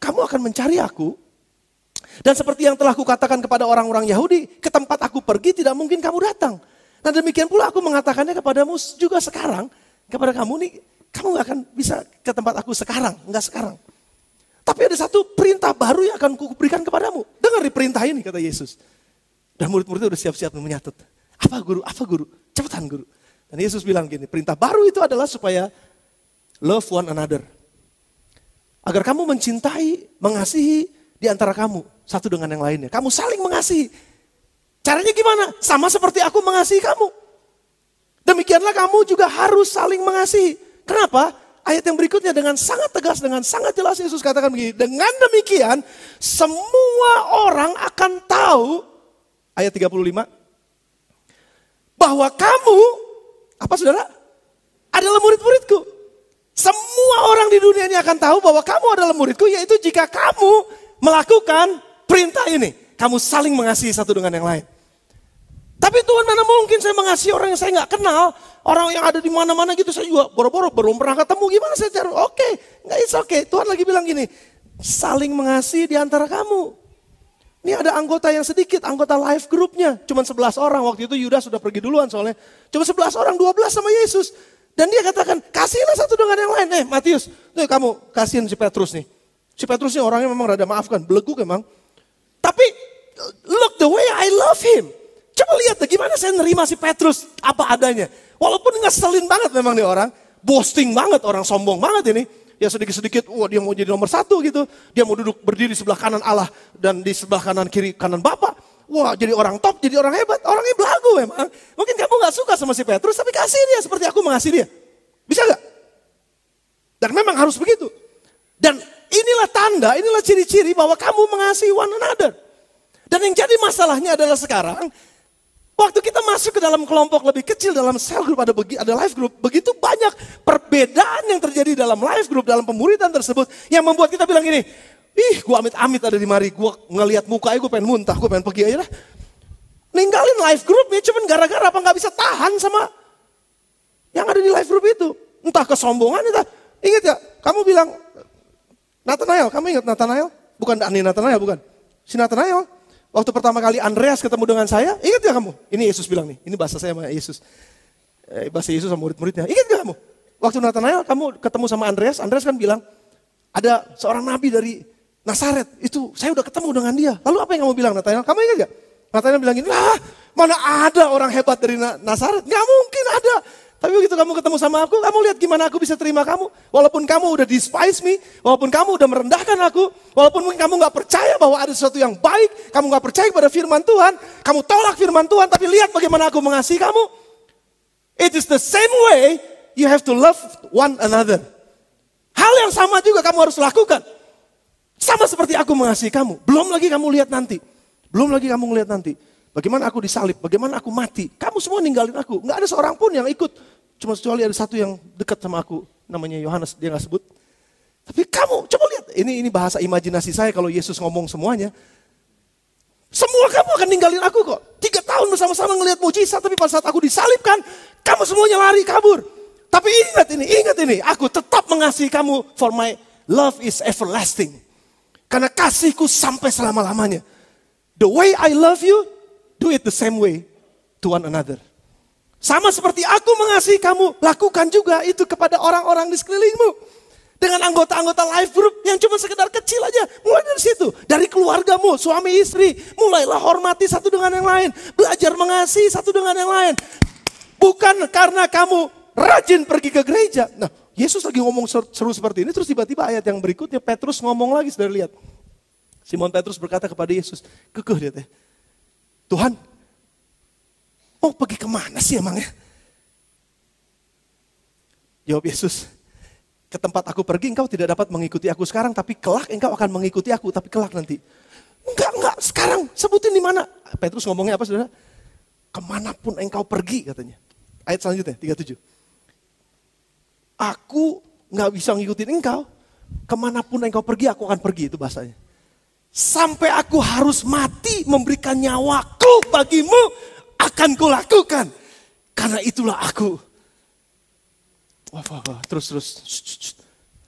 Kamu akan mencari aku. Dan seperti yang telah kukatakan kepada orang-orang Yahudi, ke tempat aku pergi tidak mungkin kamu datang. Dan demikian pula aku mengatakannya kepadamu juga sekarang. Kepada kamu nih, kamu gak akan bisa ke tempat aku sekarang. Enggak sekarang. Tapi ada satu perintah baru yang akan kuberikan kepadamu. Dengar di perintah ini kata Yesus. Dan murid-muridnya udah siap-siap menyatut. Apa guru? Apa guru? Cepetan guru. Dan Yesus bilang gini, perintah baru itu adalah supaya love one another. Agar kamu mencintai, mengasihi di antara kamu. Satu dengan yang lainnya. Kamu saling mengasihi. Caranya gimana? Sama seperti aku mengasihi kamu. Demikianlah kamu juga harus saling mengasihi. Kenapa? Ayat yang berikutnya dengan sangat tegas, dengan sangat jelas Yesus katakan begini. Dengan demikian semua orang akan tahu. Ayat 35. Bahwa kamu, apa saudara? Adalah murid-muridku. Semua orang di dunia ini akan tahu bahwa kamu adalah muridku, yaitu jika kamu melakukan perintah ini. Kamu saling mengasihi satu dengan yang lain. Tapi Tuhan, mana mungkin saya mengasihi orang yang saya nggak kenal. Orang yang ada di mana-mana gitu, saya juga boro-boro belum pernah ketemu. Gimana saya cara? Oke, nggak it's okay. Tuhan lagi bilang gini, saling mengasihi di antara kamu. Ini ada anggota yang sedikit, anggota life groupnya. Cuma 11 orang, waktu itu Yudas sudah pergi duluan soalnya. Cuma 11 orang, 12 sama Yesus. Dan dia katakan, kasihlah satu dengan yang lain. Matius, tuh kamu kasihin si Petrus nih. Si Petrus ini orangnya memang rada maafkan, beleguk emang. Tapi, look the way I love him. Coba lihat deh gimana saya nerima si Petrus apa adanya. Walaupun ngeselin banget memang nih orang. Boasting banget, orang sombong banget ini. Ya sedikit-sedikit, wah dia mau jadi nomor 1 gitu. Dia mau duduk berdiri sebelah kanan Allah dan di sebelah kanan kiri kanan Bapa. Wah jadi orang top, jadi orang hebat. Orangnya belagu memang. Mungkin kamu gak suka sama si Petrus, tapi kasih dia seperti aku mengasihi dia. Bisa gak? Dan memang harus begitu. Dan inilah tanda, inilah ciri-ciri bahwa kamu mengasihi one another. Dan yang jadi masalahnya adalah sekarang, waktu kita masuk ke dalam kelompok lebih kecil, dalam cell group, ada life group, begitu banyak perbedaan yang terjadi dalam life group, dalam pemuridan tersebut, yang membuat kita bilang gini, gue amit-amit ada di mari, gue ngelihat mukanya gue pengen muntah, gue pengen pergi aja lah. Ninggalin life groupnya cuman gara-gara apa gak bisa tahan sama yang ada di life group itu. Entah kesombongan, entah. Ingat gak, kamu bilang, Nathanael, kamu ingat Nathanael? Bukan Ani Nathanael, bukan. Si Nathanael, waktu pertama kali Andreas ketemu dengan saya, ingat gak kamu? Ini Yesus bilang nih, ini bahasa saya sama Yesus. Bahasa Yesus sama murid-muridnya, ingat gak kamu? waktu Nathanael kamu ketemu sama Andreas kan bilang, ada seorang nabi dari Nazaret, itu saya udah ketemu dengan dia. Lalu apa yang kamu bilang Nathanael? Kamu ingat gak? Nathanael bilang gini, mana ada orang hebat dari Nazaret? Gak mungkin ada. Tapi begitu kamu ketemu sama aku, kamu lihat gimana aku bisa terima kamu. Walaupun kamu udah despise me, walaupun kamu udah merendahkan aku, walaupun mungkin kamu gak percaya bahwa ada sesuatu yang baik, kamu gak percaya pada firman Tuhan, kamu tolak firman Tuhan, tapi lihat bagaimana aku mengasihi kamu. It is the same way you have to love one another. Hal yang sama juga kamu harus lakukan. Sama seperti aku mengasihi kamu. Belum lagi kamu lihat nanti. Belum lagi kamu ngelihat nanti. Bagaimana aku disalib, bagaimana aku mati. Kamu semua ninggalin aku. Gak ada seorang pun yang ikut. Cuma kecuali ada satu yang dekat sama aku. Namanya Yohanes, dia gak sebut. Tapi kamu, coba lihat. Ini bahasa imajinasi saya kalau Yesus ngomong semuanya. Semua kamu akan ninggalin aku kok. 3 tahun bersama-sama ngelihat mujizat. Tapi pada saat aku disalibkan, kamu semuanya lari kabur. Tapi ingat ini. Aku tetap mengasihi kamu. For my love is everlasting. Karena kasihku sampai selama-lamanya. The way I love you, do it the same way to one another. Sama seperti aku mengasihi kamu, lakukan juga itu kepada orang-orang di sekelilingmu. Dengan anggota-anggota life group yang cuma sekedar kecil aja. Mulai dari situ, dari keluargamu, suami istri. Mulailah hormati satu dengan yang lain. Belajar mengasihi satu dengan yang lain. Bukan karena kamu rajin pergi ke gereja. Nah, Yesus lagi ngomong seru seperti ini, terus tiba-tiba ayat yang berikutnya Petrus ngomong lagi, saudara lihat. Simon Petrus berkata kepada Yesus, kekeh dia teh. Tuhan, mau pergi kemana sih emangnya? Jawab Yesus, ke tempat aku pergi engkau tidak dapat mengikuti aku sekarang, tapi kelak engkau akan mengikuti aku, tapi kelak nanti. Enggak, sekarang sebutin di mana. Petrus ngomongnya apa saudara? Kemanapun engkau pergi katanya. Ayat selanjutnya, 37. Aku gak bisa ngikutin engkau. Kemanapun engkau pergi, aku akan pergi. Itu bahasanya. Sampai aku harus mati memberikan nyawaku bagimu, akan kulakukan. Karena itulah aku. Wah. Terus.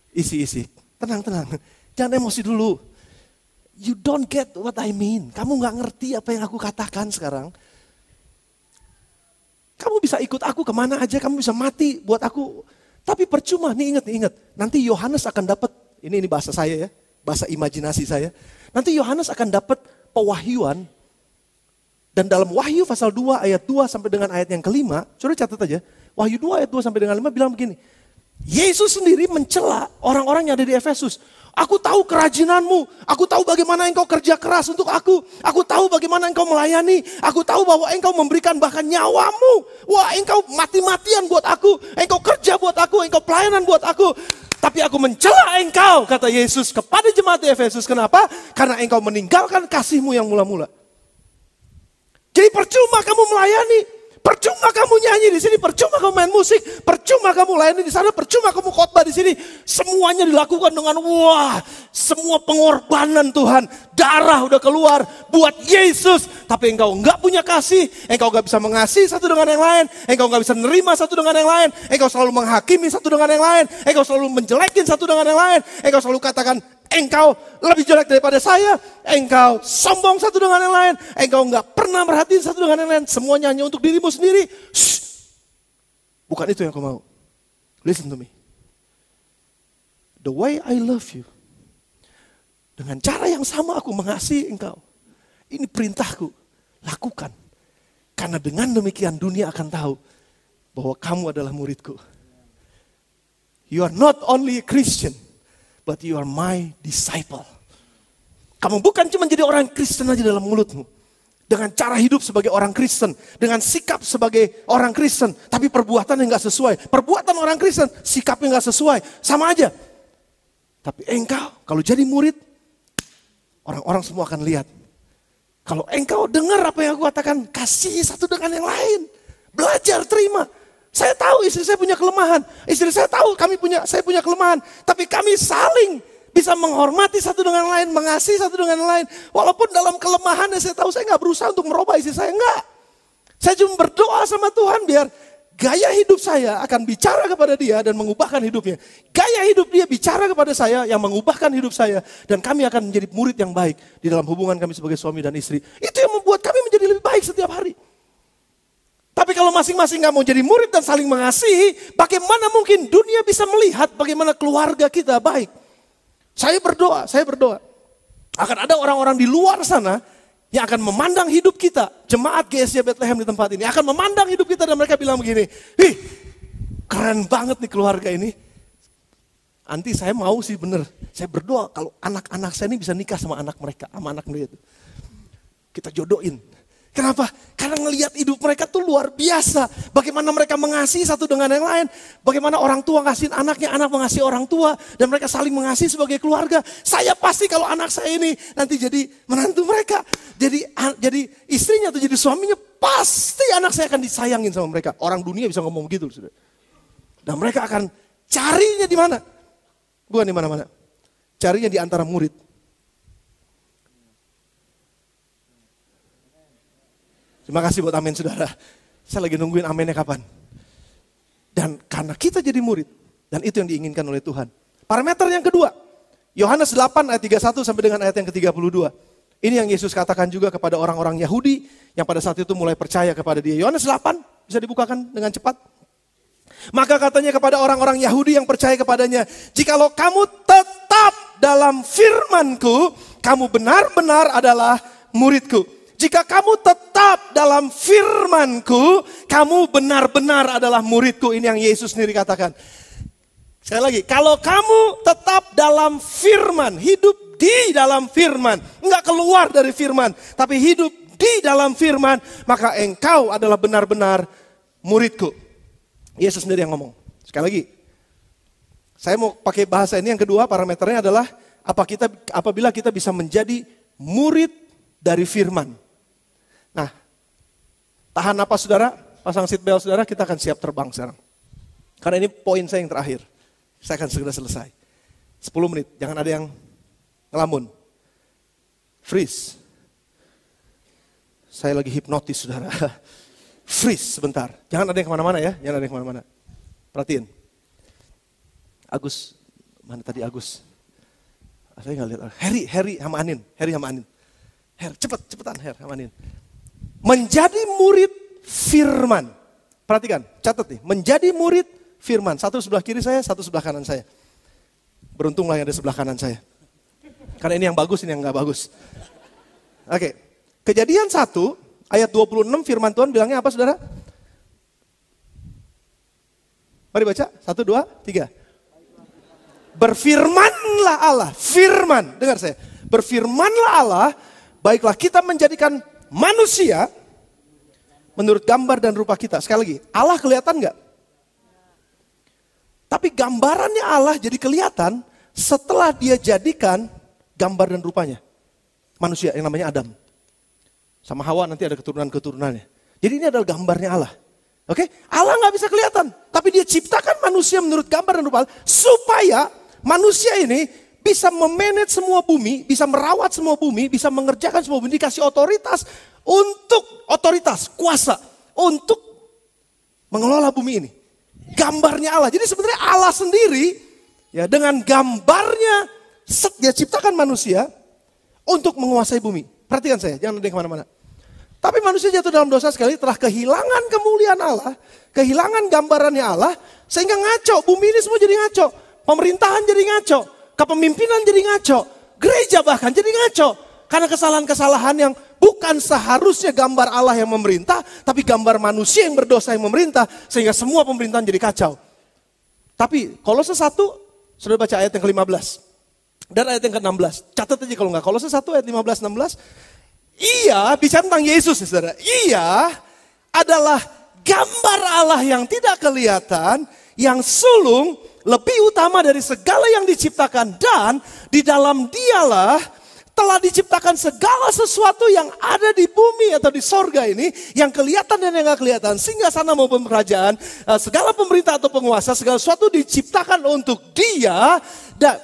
Isi. Tenang. Jangan emosi dulu. You don't get what I mean. Kamu gak ngerti apa yang aku katakan sekarang. Kamu bisa ikut aku kemana aja, kamu bisa mati buat aku. Tapi percuma, nih ingat. Nanti Yohanes akan dapat, ini bahasa saya ya, bahasa imajinasi saya. Nanti Yohanes akan dapat pewahyuan. Dan dalam Wahyu pasal 2 ayat 2 sampai dengan ayat yang kelima, coba catat aja. Wahyu 2 ayat 2 sampai dengan 5 bilang begini. Yesus sendiri mencela orang-orang yang ada di Efesus. Aku tahu kerajinanmu. Aku tahu bagaimana engkau kerja keras untuk aku. Aku tahu bagaimana engkau melayani. Aku tahu bahwa engkau memberikan bahkan nyawamu. Wah, engkau mati-matian buat aku. Engkau kerja buat aku. Engkau pelayanan buat aku. Tapi aku mencela engkau, kata Yesus kepada jemaat di Efesus. Kenapa? Karena engkau meninggalkan kasihmu yang mula-mula. Jadi percuma kamu melayani. Percuma kamu nyanyi di sini, percuma kamu main musik, percuma kamu layani di sana, percuma kamu khotbah di sini. Semuanya dilakukan dengan semua pengorbanan Tuhan. Darah udah keluar buat Yesus. Tapi engkau enggak punya kasih, engkau enggak bisa mengasihi satu dengan yang lain, engkau enggak bisa menerima satu dengan yang lain, engkau selalu menghakimi satu dengan yang lain, engkau selalu menjelekin satu dengan yang lain, engkau selalu katakan engkau lebih jelek daripada saya. Engkau sombong satu dengan yang lain. Engkau enggak pernah merhatiin satu dengan yang lain. Semuanya hanya untuk dirimu sendiri. Bukan itu yang aku mau. Listen to me. The way I love you. Dengan cara yang sama aku mengasihi engkau. Ini perintahku. Lakukan. Karena dengan demikian dunia akan tahu bahwa kamu adalah muridku. You are not only a Christian, but you are my disciple. Kamu bukan cuma jadi orang Kristen aja dalam mulutmu. Dengan cara hidup sebagai orang Kristen. Dengan sikap sebagai orang Kristen. Tapi perbuatan yang gak sesuai. Perbuatan orang Kristen, sikapnya gak sesuai. Sama aja. Tapi engkau, kalau jadi murid, orang-orang semua akan lihat. Kalau engkau dengar apa yang aku katakan, kasih satu dengan yang lain. Belajar, terima. Saya tahu istri saya punya kelemahan. Istri saya tahu saya punya kelemahan. Tapi kami saling bisa menghormati satu dengan yang lain. Mengasihi satu dengan yang lain. Walaupun dalam kelemahan saya tahu saya gak berusaha untuk merubah istri saya. Enggak. Saya cuma berdoa sama Tuhan biar gaya hidup saya akan bicara kepada dia dan mengubahkan hidupnya. Gaya hidup dia bicara kepada saya yang mengubahkan hidup saya. Dan kami akan menjadi murid yang baik di dalam hubungan kami sebagai suami dan istri. Itu yang membuat kami menjadi lebih baik setiap hari. Tapi Tapi kalau masing-masing gak mau jadi murid dan saling mengasihi, bagaimana mungkin dunia bisa melihat bagaimana keluarga kita baik? Saya berdoa. Akan ada orang-orang di luar sana yang akan memandang hidup kita. Jemaat GSJ Bethlehem di tempat ini akan memandang hidup kita dan mereka bilang begini, "Wih, keren banget nih keluarga ini. Nanti saya mau sih bener. Saya berdoa kalau anak-anak saya ini bisa nikah sama anak mereka itu. Kita jodohin." Kenapa? Karena ngelihat hidup mereka tuh luar biasa. Bagaimana mereka mengasihi satu dengan yang lain. Bagaimana orang tua ngasihin anaknya, anak mengasihi orang tua. Dan mereka saling mengasihi sebagai keluarga. Saya pasti kalau anak saya ini nanti jadi menantu mereka. Jadi istrinya atau jadi suaminya, pasti anak saya akan disayangin sama mereka. Orang dunia bisa ngomong gitu. Sudah. Dan mereka akan carinya di mana? Bukan di mana-mana. Carinya di antara murid. Terima kasih buat amin saudara. Saya lagi nungguin aminnya kapan. Dan karena kita jadi murid. Dan itu yang diinginkan oleh Tuhan. Parameter yang kedua. Yohanes 8 ayat 31 sampai dengan ayat yang ke-32. Ini yang Yesus katakan juga kepada orang-orang Yahudi. Yang pada saat itu mulai percaya kepada dia. Yohanes 8 bisa dibukakan dengan cepat. Maka katanya kepada orang-orang Yahudi yang percaya kepadanya. Jikalau kamu tetap dalam firman-Ku. Kamu benar-benar adalah murid-Ku. Jika kamu tetap dalam firman-Ku, kamu benar-benar adalah murid-Ku. Ini yang Yesus sendiri katakan. Sekali lagi, kalau kamu tetap dalam firman, hidup di dalam firman, enggak keluar dari firman, tapi hidup di dalam firman, maka engkau adalah benar-benar murid-Ku. Yesus sendiri yang ngomong. Sekali lagi, saya mau pakai bahasa ini yang kedua, parameternya adalah apabila kita bisa menjadi murid dari firman. Nah, tahan napas saudara, pasang seatbelt saudara, kita akan siap terbang sekarang. Karena ini poin saya yang terakhir. Saya akan segera selesai. 10 menit, jangan ada yang ngelamun. Freeze. Saya lagi hipnotis saudara. Freeze sebentar, jangan ada yang kemana-mana ya, jangan ada yang kemana-mana. Perhatiin. Agus, mana tadi Agus? Saya nggak lihat. Harry sama Anin. Cepetan sama Anin. Menjadi murid firman. Perhatikan, catat nih. Menjadi murid firman. Satu sebelah kiri saya, satu sebelah kanan saya. Beruntunglah yang ada sebelah kanan saya. Karena ini yang bagus, ini yang gak bagus. Oke. Kejadian 1, ayat 26 firman Tuhan bilangnya apa saudara? Mari baca, 1, 2, 3. Berfirmanlah Allah, firman. Dengar saya. Berfirmanlah Allah, baiklah kita menjadikan manusia menurut gambar dan rupa kita. Sekali lagi, Allah kelihatan enggak? Tapi gambarannya Allah jadi kelihatan setelah dia jadikan gambar dan rupanya. Manusia yang namanya Adam. Sama Hawa nanti ada keturunan-keturunannya. Jadi ini adalah gambarnya Allah. Oke? Allah nggak bisa kelihatan. Tapi dia ciptakan manusia menurut gambar dan rupa Allah. Supaya manusia ini bisa memanage semua bumi, bisa merawat semua bumi, bisa mengerjakan semua bumi, dikasih otoritas, kuasa, untuk mengelola bumi ini. Gambarnya Allah. Jadi sebenarnya Allah sendiri, ya dengan gambarnya, dia ciptakan manusia untuk menguasai bumi. Perhatikan saya, jangan ada yang kemana-mana. Tapi manusia jatuh dalam dosa sekali, telah kehilangan kemuliaan Allah, kehilangan gambarannya Allah, sehingga ngaco, bumi ini semua jadi ngaco. Pemerintahan jadi ngaco. Kepemimpinan jadi ngaco, gereja bahkan jadi ngaco. Karena kesalahan-kesalahan yang bukan seharusnya gambar Allah yang memerintah, tapi gambar manusia yang berdosa yang memerintah, sehingga semua pemerintahan jadi kacau. Tapi Kolose 1, sudah baca ayat yang ke-15. Dan ayat yang ke-16, catat aja kalau enggak. Kolose 1 ayat 15-16, ia, bicara tentang Yesus saudara, ia adalah gambar Allah yang tidak kelihatan, yang sulung, lebih utama dari segala yang diciptakan, dan di dalam dialah telah diciptakan segala sesuatu yang ada di bumi atau di sorga ini, yang kelihatan dan yang gak kelihatan, sehingga sana maupun kerajaan, segala pemerintah atau penguasa, segala sesuatu diciptakan untuk dia,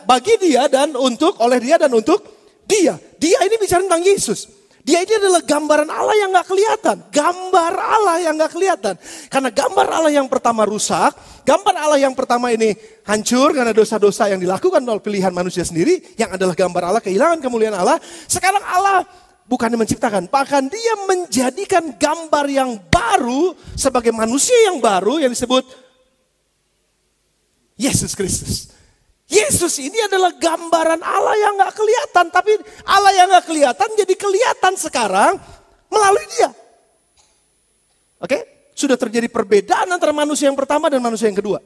bagi dia dan untuk, oleh dia dan untuk dia. Dia ini bicara tentang Yesus. Dia ini adalah gambaran Allah yang gak kelihatan. Gambar Allah yang gak kelihatan. Karena gambar Allah yang pertama rusak. Gambar Allah yang pertama ini hancur karena dosa-dosa yang dilakukan oleh pilihan manusia sendiri. Yang adalah gambar Allah, kehilangan kemuliaan Allah. Sekarang Allah Bukan menciptakan, bahkan dia menjadikan gambar yang baru sebagai manusia yang baru yang disebut Yesus Kristus. Yesus ini adalah gambaran Allah yang gak kelihatan, tapi Allah yang gak kelihatan jadi kelihatan sekarang melalui dia. Oke? Sudah terjadi perbedaan antara manusia yang pertama dan manusia yang kedua.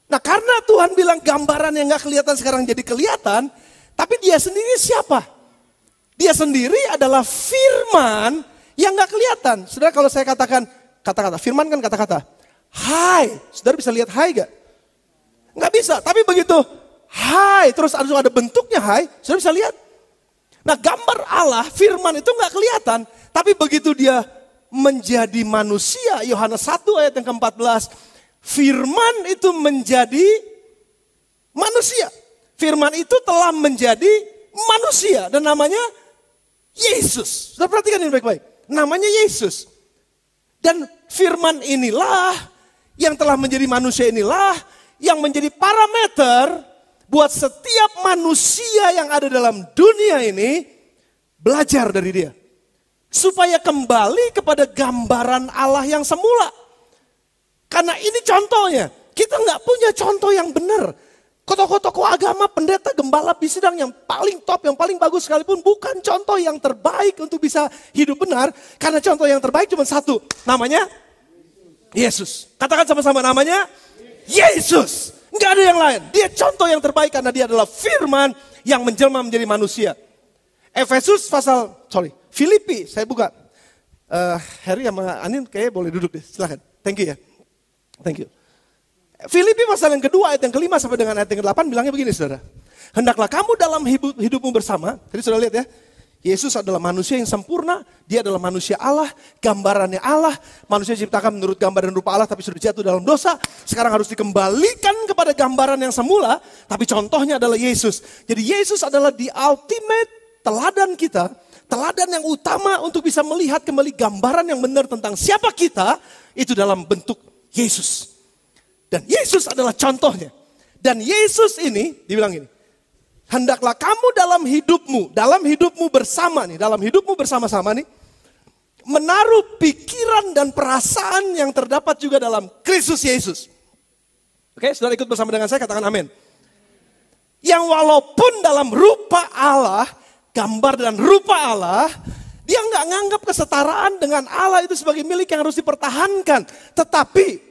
Nah, karena Tuhan bilang gambaran yang gak kelihatan sekarang jadi kelihatan, tapi dia sendiri siapa? Dia sendiri adalah firman yang gak kelihatan. Saudara, kalau saya katakan kata-kata, firman kan kata-kata. Hai, saudara bisa lihat hai gak? Gak bisa, tapi begitu hai, terus ada bentuknya hai, saudara bisa lihat. Nah, gambar Allah, firman itu gak kelihatan, tapi begitu dia menjadi manusia, Yohanes 1 ayat yang ke-14, firman itu menjadi manusia. Firman itu telah menjadi manusia dan namanya Yesus. Sudah perhatikan ini baik-baik. Namanya Yesus. Dan firman inilah yang telah menjadi manusia inilah yang menjadi parameter buat setiap manusia yang ada dalam dunia ini belajar dari dia. Supaya kembali kepada gambaran Allah yang semula. Karena ini contohnya. Kita nggak punya contoh yang benar. Tokoh-tokoh agama, pendeta, gembala, bisidang yang paling top, yang paling bagus sekalipun bukan contoh yang terbaik untuk bisa hidup benar. Karena contoh yang terbaik cuma satu, namanya Yesus. Katakan sama-sama namanya Yesus. Nggak ada yang lain. Dia contoh yang terbaik karena dia adalah firman yang menjelma menjadi manusia. Filipi, saya buka. Harry sama Anin kayaknya boleh duduk deh, silakan. Thank you ya. Thank you. Filipi pasal yang kedua ayat yang ke-5 sampai dengan ayat yang ke-8 bilangnya begini saudara. Hendaklah kamu dalam hidupmu bersama. Tadi sudah lihat ya. Yesus adalah manusia yang sempurna. Dia adalah manusia Allah. Gambarannya Allah. Manusia diciptakan menurut gambar dan rupa Allah tapi sudah jatuh dalam dosa. Sekarang harus dikembalikan kepada gambaran yang semula. Tapi contohnya adalah Yesus. Jadi Yesus adalah the ultimate teladan kita. Teladan yang utama untuk bisa melihat kembali gambaran yang benar tentang siapa kita. Itu dalam bentuk Yesus. Dan Yesus adalah contohnya. Dan Yesus ini, dibilang gini. Hendaklah kamu dalam hidupmu bersama nih, dalam hidupmu bersama-sama nih. Menaruh pikiran dan perasaan yang terdapat juga dalam Kristus Yesus. Oke, saudara ikut bersama dengan saya, katakan amin. Yang walaupun dalam rupa Allah, gambar dan rupa Allah, dia nggak nganggap kesetaraan dengan Allah itu sebagai milik yang harus dipertahankan. Tetapi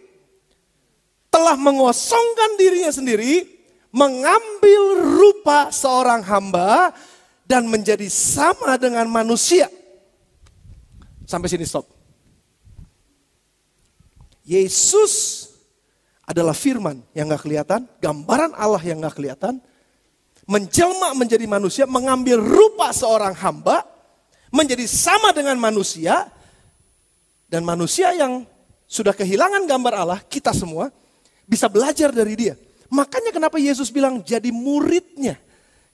telah mengosongkan dirinya sendiri, mengambil rupa seorang hamba dan menjadi sama dengan manusia. Sampai sini stop. Yesus adalah firman yang gak kelihatan, gambaran Allah yang gak kelihatan, menjelma menjadi manusia, mengambil rupa seorang hamba, menjadi sama dengan manusia, dan manusia yang sudah kehilangan gambar Allah, kita semua, bisa belajar dari dia. Makanya kenapa Yesus bilang jadi muridnya.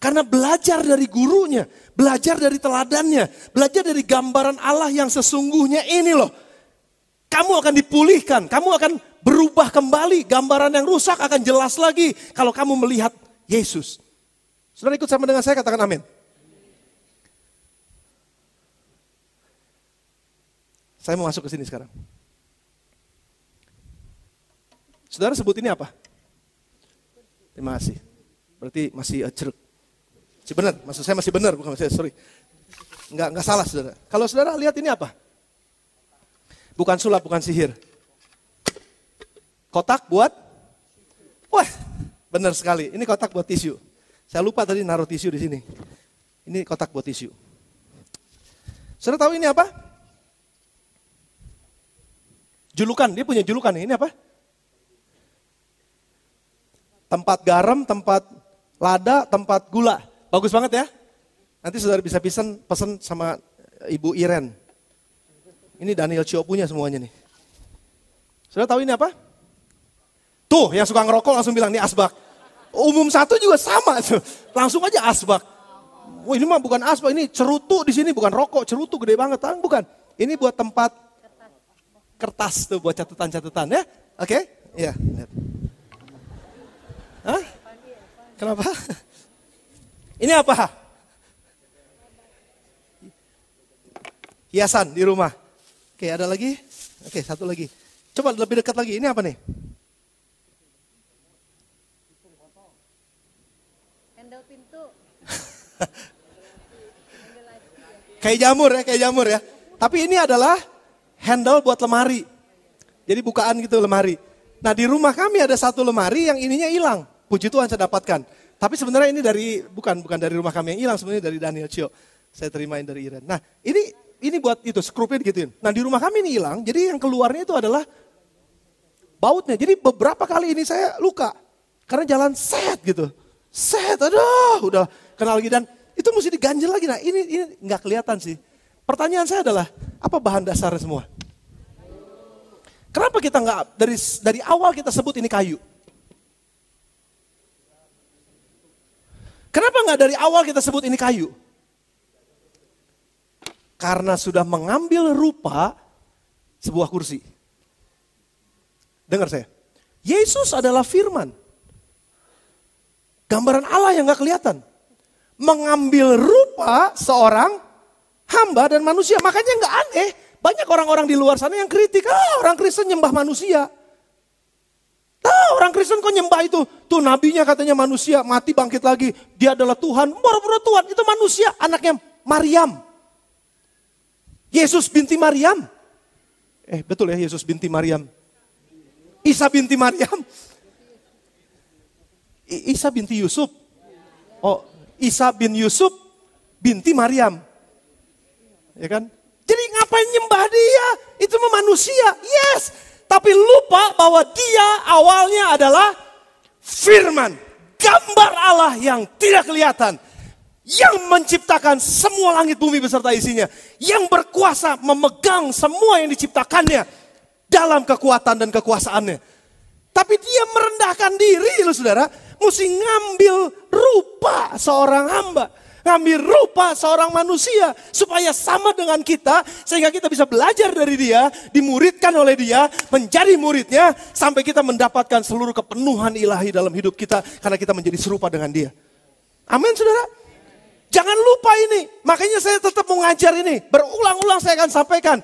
Karena belajar dari gurunya, belajar dari teladannya, belajar dari gambaran Allah yang sesungguhnya ini loh. Kamu akan dipulihkan, kamu akan berubah kembali. Gambaran yang rusak akan jelas lagi kalau kamu melihat Yesus. Saudara ikut sama dengan saya, katakan amin. Saya mau masuk ke sini sekarang. Saudara sebut ini apa? Terima kasih. Berarti masih ceruk. Masih benar, maksud saya masih benar, bukan saya, sorry. Enggak salah saudara. Kalau saudara lihat ini apa? Bukan sulap, bukan sihir. Kotak buat? Wah, benar sekali. Ini kotak buat tisu. Saya lupa tadi naruh tisu di sini. Ini kotak buat tisu. Saudara tahu ini apa? Julukan, dia punya julukan. Ini apa? Tempat garam, tempat lada, tempat gula. Bagus banget ya. Nanti saudara bisa pesan sama Ibu Iren. Ini Daniel Cio punya semuanya nih. Saudara tahu ini apa? Tuh yang suka ngerokok langsung bilang ini asbak. Umum satu juga sama. Langsung aja asbak. Wah ini mah bukan asbak, ini cerutu di sini. Bukan rokok, cerutu gede banget. Bukan. Ini buat tempat kertas tuh buat catatan-catatan ya. Oke? Iya. Hah? Kenapa? Ini apa? hiasan di rumah. Oke, ada lagi? Oke, satu lagi. Coba lebih dekat lagi. Ini apa nih? Handle pintu. Kayak jamur ya. Tapi ini adalah handle buat lemari. Jadi bukaan gitu lemari. Nah di rumah kami ada satu lemari yang ininya hilang. Puji Tuhan saya dapatkan. Tapi sebenarnya ini bukan dari rumah kami yang hilang, sebenarnya dari Daniel Cio. Saya terimain dari Iren. Nah ini buat itu, skrupnya digituin. Nah di rumah kami ini hilang, jadi yang keluarnya itu adalah bautnya. Jadi beberapa kali ini saya luka. Karena jalan set gitu. Set, aduh udah kenal lagi. Dan itu mesti diganjel lagi. Nah ini nggak kelihatan sih. Pertanyaan saya adalah, apa bahan dasarnya semua? Kenapa kita nggak dari awal kita sebut ini kayu? Kenapa nggak dari awal kita sebut ini kayu? Karena sudah mengambil rupa sebuah kursi. Dengar saya. Yesus adalah firman. Gambaran Allah yang nggak kelihatan. Mengambil rupa seorang hamba dan manusia. Makanya nggak aneh. Banyak orang-orang di luar sana yang kritik, orang Kristen nyembah manusia. Orang Kristen kok nyembah itu? Tuh nabinya katanya manusia, mati bangkit lagi. Dia adalah Tuhan, pura-pura Tuhan. Itu manusia, anaknya Maryam. Yesus binti Maryam. Betul ya, Yesus binti Maryam. Isa binti Maryam. Isa binti Yusuf. Isa bin Yusuf binti Maryam. Ya kan? Jadi ngapain nyembah dia? Itu manusia. Yes. Tapi lupa bahwa dia awalnya adalah firman. Gambar Allah yang tidak kelihatan. Yang menciptakan semua langit bumi beserta isinya. Yang berkuasa memegang semua yang diciptakannya. Dalam kekuatan dan kekuasaannya. Tapi dia merendahkan diri loh saudara. Mesti ngambil rupa seorang hamba. Ngambil rupa seorang manusia supaya sama dengan kita sehingga kita bisa belajar dari dia, dimuridkan oleh dia, menjadi muridnya sampai kita mendapatkan seluruh kepenuhan ilahi dalam hidup kita karena kita menjadi serupa dengan dia. Amin saudara. Jangan lupa ini, makanya saya tetap mengajar ini, berulang-ulang saya akan sampaikan.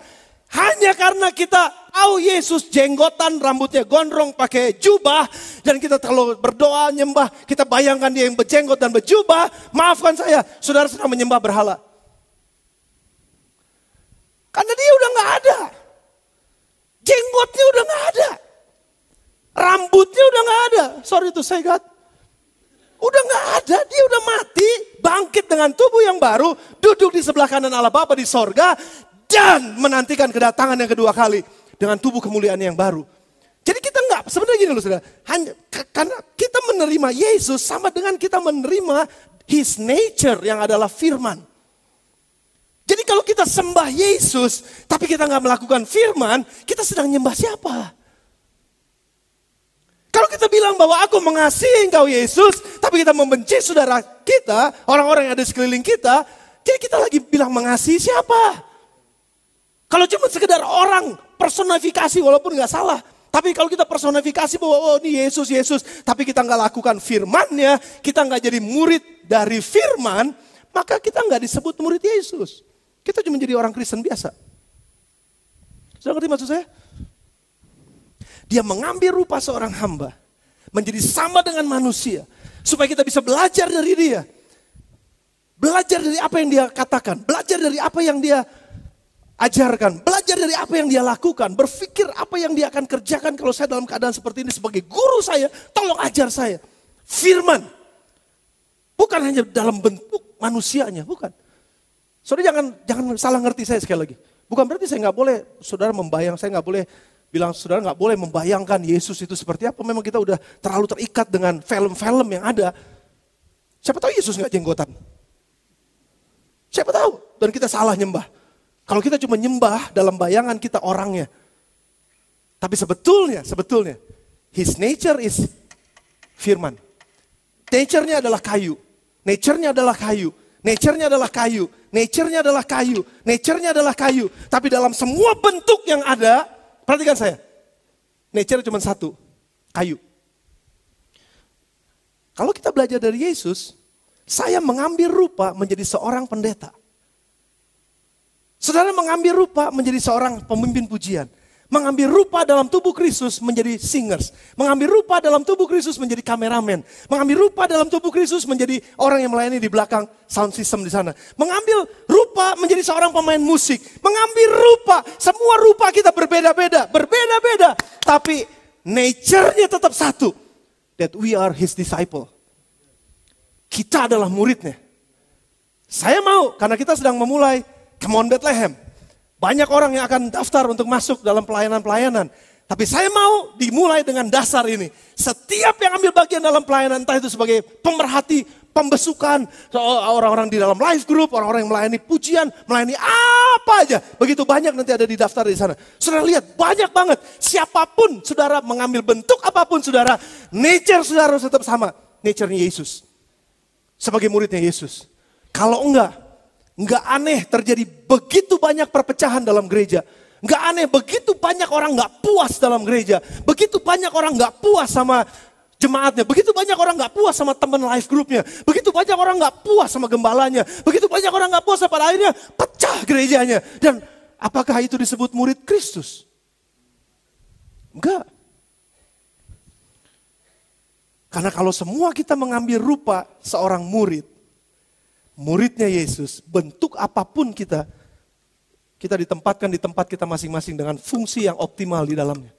Hanya karena kita tahu Yesus jenggotan, rambutnya gondrong, pakai jubah. Dan kita kalau berdoa, nyembah, kita bayangkan dia yang berjenggot dan berjubah. Maafkan saya, saudara sedang menyembah berhala. Karena dia udah gak ada. Jenggotnya udah gak ada. Rambutnya udah gak ada. Sorry to say God. Udah gak ada, dia udah mati. Bangkit dengan tubuh yang baru. Duduk di sebelah kanan Allah Bapa di sorga. Dan menantikan kedatangan yang kedua kali dengan tubuh kemuliaan yang baru. Jadi kita enggak, sebenarnya gini loh saudara. Karena kita menerima Yesus sama dengan kita menerima His nature yang adalah firman. Jadi kalau kita sembah Yesus tapi kita enggak melakukan firman, kita sedang nyembah siapa? Kalau kita bilang bahwa aku mengasihi engkau Yesus, tapi kita membenci saudara kita, orang-orang yang ada di sekeliling kita, jadi kita lagi bilang mengasihi siapa? Kalau cuma sekedar orang personifikasi walaupun nggak salah. Tapi kalau kita personifikasi bahwa ini Yesus, tapi kita nggak lakukan firman-Nya, kita nggak jadi murid dari firman, maka kita nggak disebut murid Yesus. Kita cuma jadi orang Kristen biasa. Sudah ngerti maksud saya? Dia mengambil rupa seorang hamba, menjadi sama dengan manusia, supaya kita bisa belajar dari dia. Belajar dari apa yang dia katakan, belajar dari apa yang dia ajarkan, belajar dari apa yang dia lakukan, berpikir apa yang dia akan kerjakan kalau saya dalam keadaan seperti ini sebagai guru saya, tolong ajar saya. Firman, bukan hanya dalam bentuk manusianya, bukan. Saudara jangan salah ngerti saya sekali lagi. Bukan berarti saya nggak boleh, saudara saya nggak boleh bilang saudara nggak boleh membayangkan Yesus itu seperti apa. Memang kita udah terlalu terikat dengan film-film yang ada. Siapa tahu Yesus nggak jenggotan. Siapa tahu, dan kita salah nyembah. Kalau kita cuma nyembah dalam bayangan kita orangnya. Tapi sebetulnya, His nature is firman. Nature-nya adalah kayu. Nature-nya adalah kayu. Nature-nya adalah kayu. Nature-nya adalah kayu. Nature-nya adalah kayu. Tapi dalam semua bentuk yang ada, perhatikan saya. Nature cuma satu, kayu. Kalau kita belajar dari Yesus, saya mengambil rupa menjadi seorang pendeta. Saudara mengambil rupa menjadi seorang pemimpin pujian. Mengambil rupa dalam tubuh Kristus menjadi singers. Mengambil rupa dalam tubuh Kristus menjadi kameramen. Mengambil rupa dalam tubuh Kristus menjadi orang yang melayani di belakang sound system di sana. Mengambil rupa menjadi seorang pemain musik. Mengambil rupa, semua rupa kita berbeda-beda. Berbeda-beda. Tapi nature-nya tetap satu. That we are his disciple. Kita adalah muridnya. Saya mau, karena kita sedang memulai Come on Bethlehem. Banyak orang yang akan daftar untuk masuk dalam pelayanan-pelayanan. Tapi saya mau dimulai dengan dasar ini. Setiap yang ambil bagian dalam pelayanan, entah itu sebagai pemerhati, pembesukan, orang-orang di dalam life group, orang-orang yang melayani pujian, melayani apa aja. Begitu banyak nanti ada di daftar di sana. Saudara lihat, banyak banget. Siapapun saudara mengambil bentuk apapun saudara, nature saudara tetap sama. Nature-nya Yesus. Sebagai muridnya Yesus. Kalau enggak aneh terjadi begitu banyak perpecahan dalam gereja. Enggak aneh begitu banyak orang enggak puas dalam gereja. Begitu banyak orang enggak puas sama jemaatnya. Begitu banyak orang enggak puas sama teman life groupnya. Begitu banyak orang enggak puas sama gembalanya. Begitu banyak orang enggak puas, pada akhirnya pecah gerejanya. Dan apakah itu disebut murid Kristus? Enggak. Karena kalau semua kita mengambil rupa seorang muridnya Yesus, bentuk apapun kita ditempatkan di tempat kita masing-masing dengan fungsi yang optimal di dalamnya.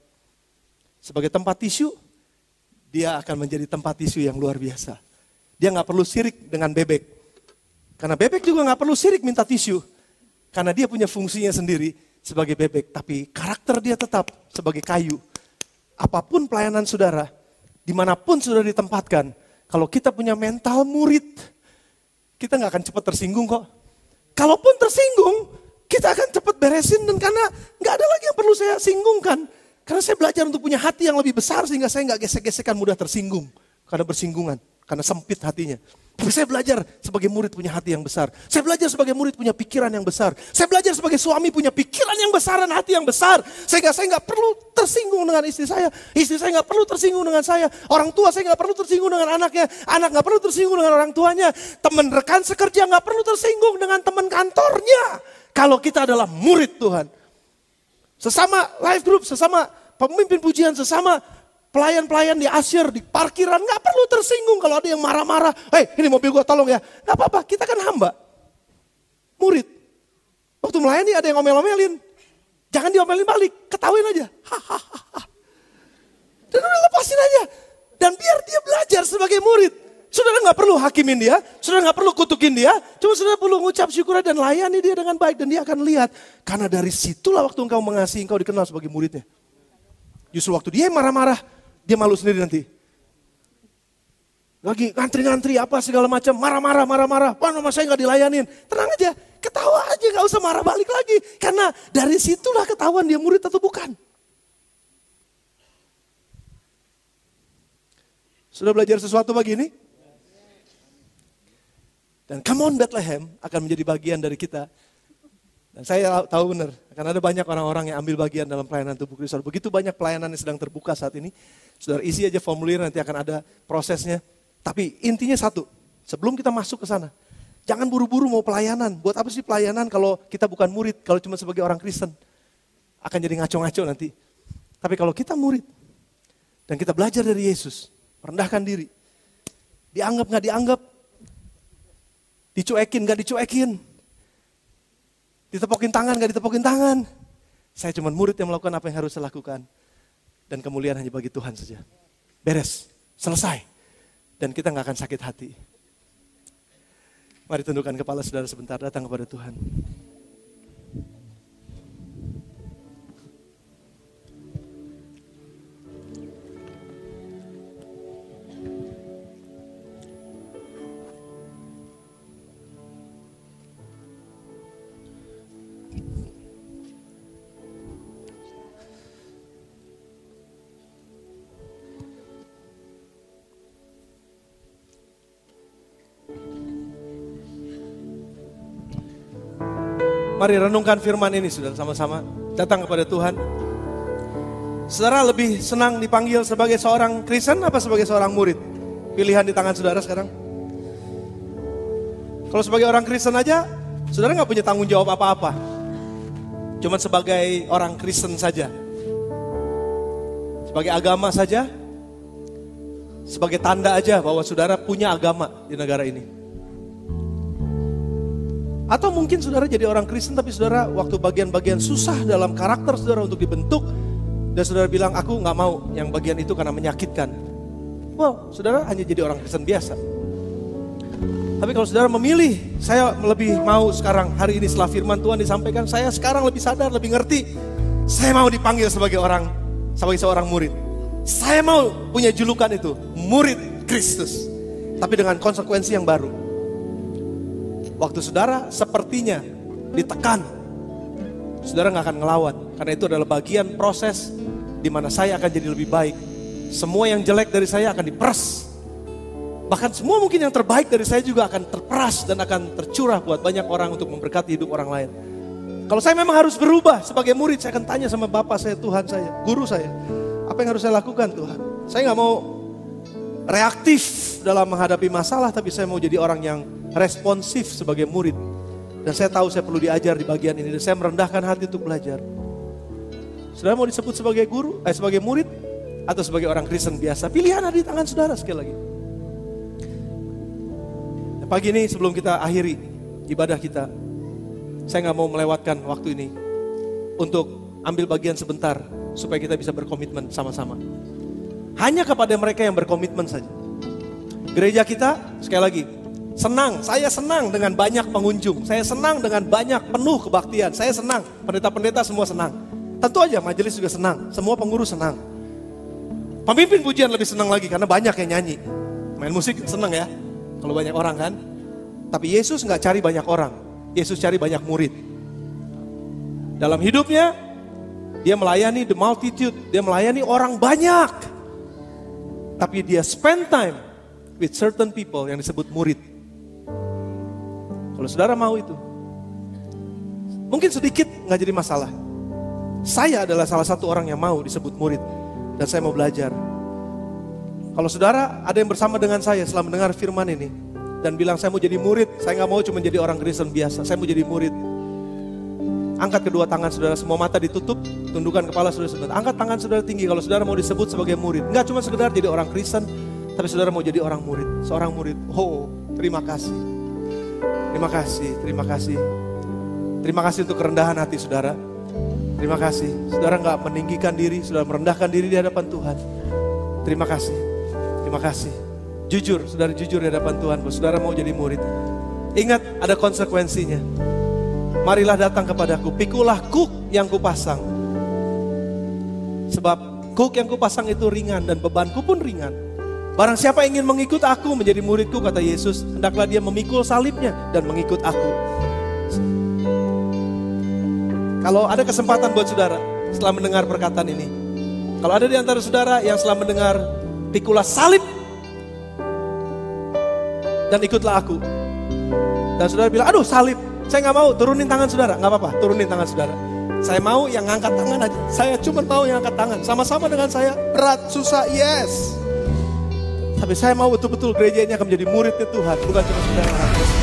Sebagai tempat tisu, dia akan menjadi tempat tisu yang luar biasa. Dia gak perlu sirik dengan bebek. Karena bebek juga gak perlu sirik minta tisu. Karena dia punya fungsinya sendiri sebagai bebek. Tapi karakter dia tetap sebagai kayu. Apapun pelayanan saudara, dimanapun saudara ditempatkan, kalau kita punya mental murid, kita gak akan cepat tersinggung kok. Kalaupun tersinggung, kita akan cepat beresin, dan karena gak ada lagi yang perlu saya singgungkan. Karena saya belajar untuk punya hati yang lebih besar sehingga saya gak gesek-gesekan mudah tersinggung. Karena bersinggungan, karena sempit hatinya. Tapi saya belajar sebagai murid punya hati yang besar. Saya belajar sebagai murid punya pikiran yang besar. Saya belajar sebagai suami punya pikiran yang besar dan hati yang besar. Sehingga saya gak perlu tersinggung dengan istri saya. Istri saya gak perlu tersinggung dengan saya. Orang tua saya gak perlu tersinggung dengan anaknya. Anak gak perlu tersinggung dengan orang tuanya. Teman rekan sekerja gak perlu tersinggung dengan teman kantornya. Kalau kita adalah murid Tuhan. Sesama life group, sesama pemimpin pujian, sesama pelayan-pelayan di asyir, di parkiran, gak perlu tersinggung kalau ada yang marah-marah. Hei, ini mobil gua tolong ya. Gak apa-apa, kita kan hamba. Murid. Waktu melayani ada yang omel-omelin. Jangan diomelin balik, ketawain aja. Hahaha. Dan udah lepasin aja. Dan biar dia belajar sebagai murid. Saudara gak perlu hakimin dia, saudara gak perlu kutukin dia. Cuma saudara perlu mengucap syukur dan layani dia dengan baik. Dan dia akan lihat. Karena dari situlah waktu engkau mengasihi, engkau dikenal sebagai muridnya. Justru waktu dia marah-marah, dia malu sendiri nanti. Lagi ngantri-ngantri apa segala macam, marah-marah. Wah, nama saya gak dilayanin. Tenang aja, ketawa aja, gak usah marah balik lagi. Karena dari situlah ketahuan dia murid atau bukan. Sudah belajar sesuatu pagi ini? Dan Come on Bethlehem akan menjadi bagian dari kita. Dan saya tahu benar, akan ada banyak orang-orang yang ambil bagian dalam pelayanan tubuh Kristus. Begitu banyak pelayanan yang sedang terbuka saat ini. Saudara isi aja formulir, nanti akan ada prosesnya. Tapi intinya satu, sebelum kita masuk ke sana, jangan buru-buru mau pelayanan. Buat apa sih pelayanan kalau kita bukan murid, kalau cuma sebagai orang Kristen? Akan jadi ngaco-ngaco nanti. Tapi kalau kita murid, dan kita belajar dari Yesus, merendahkan diri, dianggap gak dianggap, dicuekin gak dicuekin, ditepokin tangan gak ditepokin tangan. Saya cuma murid yang melakukan apa yang harus saya lakukan. Dan kemuliaan hanya bagi Tuhan saja. Beres, selesai. Dan kita gak akan sakit hati. Mari tundukkan kepala saudara sebentar, datang kepada Tuhan. Mari renungkan firman ini saudara sama-sama. Datang kepada Tuhan. Saudara lebih senang dipanggil sebagai seorang Kristen apa sebagai seorang murid? Pilihan di tangan saudara sekarang. Kalau sebagai orang Kristen aja, saudara gak punya tanggung jawab apa-apa. Cuma sebagai orang Kristen saja. Sebagai agama saja. Sebagai tanda aja bahwa saudara punya agama di negara ini. Atau mungkin saudara jadi orang Kristen tapi saudara waktu bagian-bagian susah dalam karakter saudara untuk dibentuk. Dan saudara bilang, aku gak mau yang bagian itu karena menyakitkan. Well, saudara hanya jadi orang Kristen biasa. Tapi kalau saudara memilih, saya lebih mau sekarang, hari ini setelah firman Tuhan disampaikan, saya sekarang lebih sadar, lebih ngerti. Saya mau dipanggil sebagai seorang murid. Saya mau punya julukan itu, murid Kristus. Tapi dengan konsekuensi yang baru. Waktu saudara sepertinya ditekan, saudara gak akan ngelawan. Karena itu adalah bagian proses di mana saya akan jadi lebih baik. Semua yang jelek dari saya akan diperas. Bahkan semua mungkin yang terbaik dari saya juga akan terperas dan akan tercurah buat banyak orang untuk memberkati hidup orang lain. Kalau saya memang harus berubah sebagai murid, saya akan tanya sama Bapak saya, Tuhan saya, Guru saya. Apa yang harus saya lakukan Tuhan? Saya gak mau reaktif dalam menghadapi masalah, tapi saya mau jadi orang yang responsif sebagai murid. Dan saya tahu saya perlu diajar di bagian ini. Dan saya merendahkan hati untuk belajar. Saudara mau disebut sebagai sebagai murid atau sebagai orang Kristen biasa? Pilihan ada di tangan saudara sekali lagi. Nah, pagi ini sebelum kita akhiri ibadah kita, saya gak mau melewatkan waktu ini untuk ambil bagian sebentar supaya kita bisa berkomitmen sama-sama. Hanya kepada mereka yang berkomitmen saja. Gereja kita sekali lagi senang, saya senang dengan banyak pengunjung, saya senang dengan banyak penuh kebaktian, saya senang, pendeta-pendeta semua senang. Tentu aja majelis juga senang, semua pengurus senang. Pemimpin pujian lebih senang lagi karena banyak yang nyanyi. Main musik senang ya, kalau banyak orang kan. Tapi Yesus gak cari banyak orang, Yesus cari banyak murid. Dalam hidupnya, dia melayani the multitude, dia melayani orang banyak. Tapi dia spend time with certain people yang disebut murid. Kalau saudara mau itu, mungkin sedikit gak jadi masalah. Saya adalah salah satu orang yang mau disebut murid. Dan saya mau belajar. Kalau saudara ada yang bersama dengan saya setelah mendengar firman ini. Dan bilang saya mau jadi murid. Saya gak mau cuma jadi orang Kristen biasa. Saya mau jadi murid. Angkat kedua tangan saudara, semua mata ditutup. Tundukkan kepala saudara sebentar. Angkat tangan saudara tinggi kalau saudara mau disebut sebagai murid. Gak cuma sekedar jadi orang Kristen. Tapi saudara mau jadi orang murid. Seorang murid. Oh, terima kasih. Terima kasih, terima kasih. Terima kasih untuk kerendahan hati saudara. Terima kasih, saudara gak meninggikan diri, saudara merendahkan diri di hadapan Tuhan. Terima kasih, terima kasih. Jujur, saudara jujur di hadapan Tuhan, bahwa saudara mau jadi murid. Ingat, ada konsekuensinya. Marilah datang kepadaku, pikulah kuk yang kupasang. Sebab kuk yang kupasang itu ringan dan bebanku pun ringan. Barang siapa ingin mengikut aku menjadi muridku, kata Yesus, hendaklah dia memikul salibnya dan mengikut aku. Kalau ada kesempatan buat saudara setelah mendengar perkataan ini. Kalau ada di antara saudara yang setelah mendengar pikulah salib dan ikutlah aku. Dan saudara bilang, aduh salib, saya gak mau, turunin tangan saudara. Gak apa-apa, turunin tangan saudara. Saya mau yang ngangkat tangan aja. Saya cuma mau yang angkat tangan. Sama-sama dengan saya, berat, susah, yes. Tapi saya mau betul-betul gereja ini akan menjadi muridnya Tuhan. Bukan cuma saudara.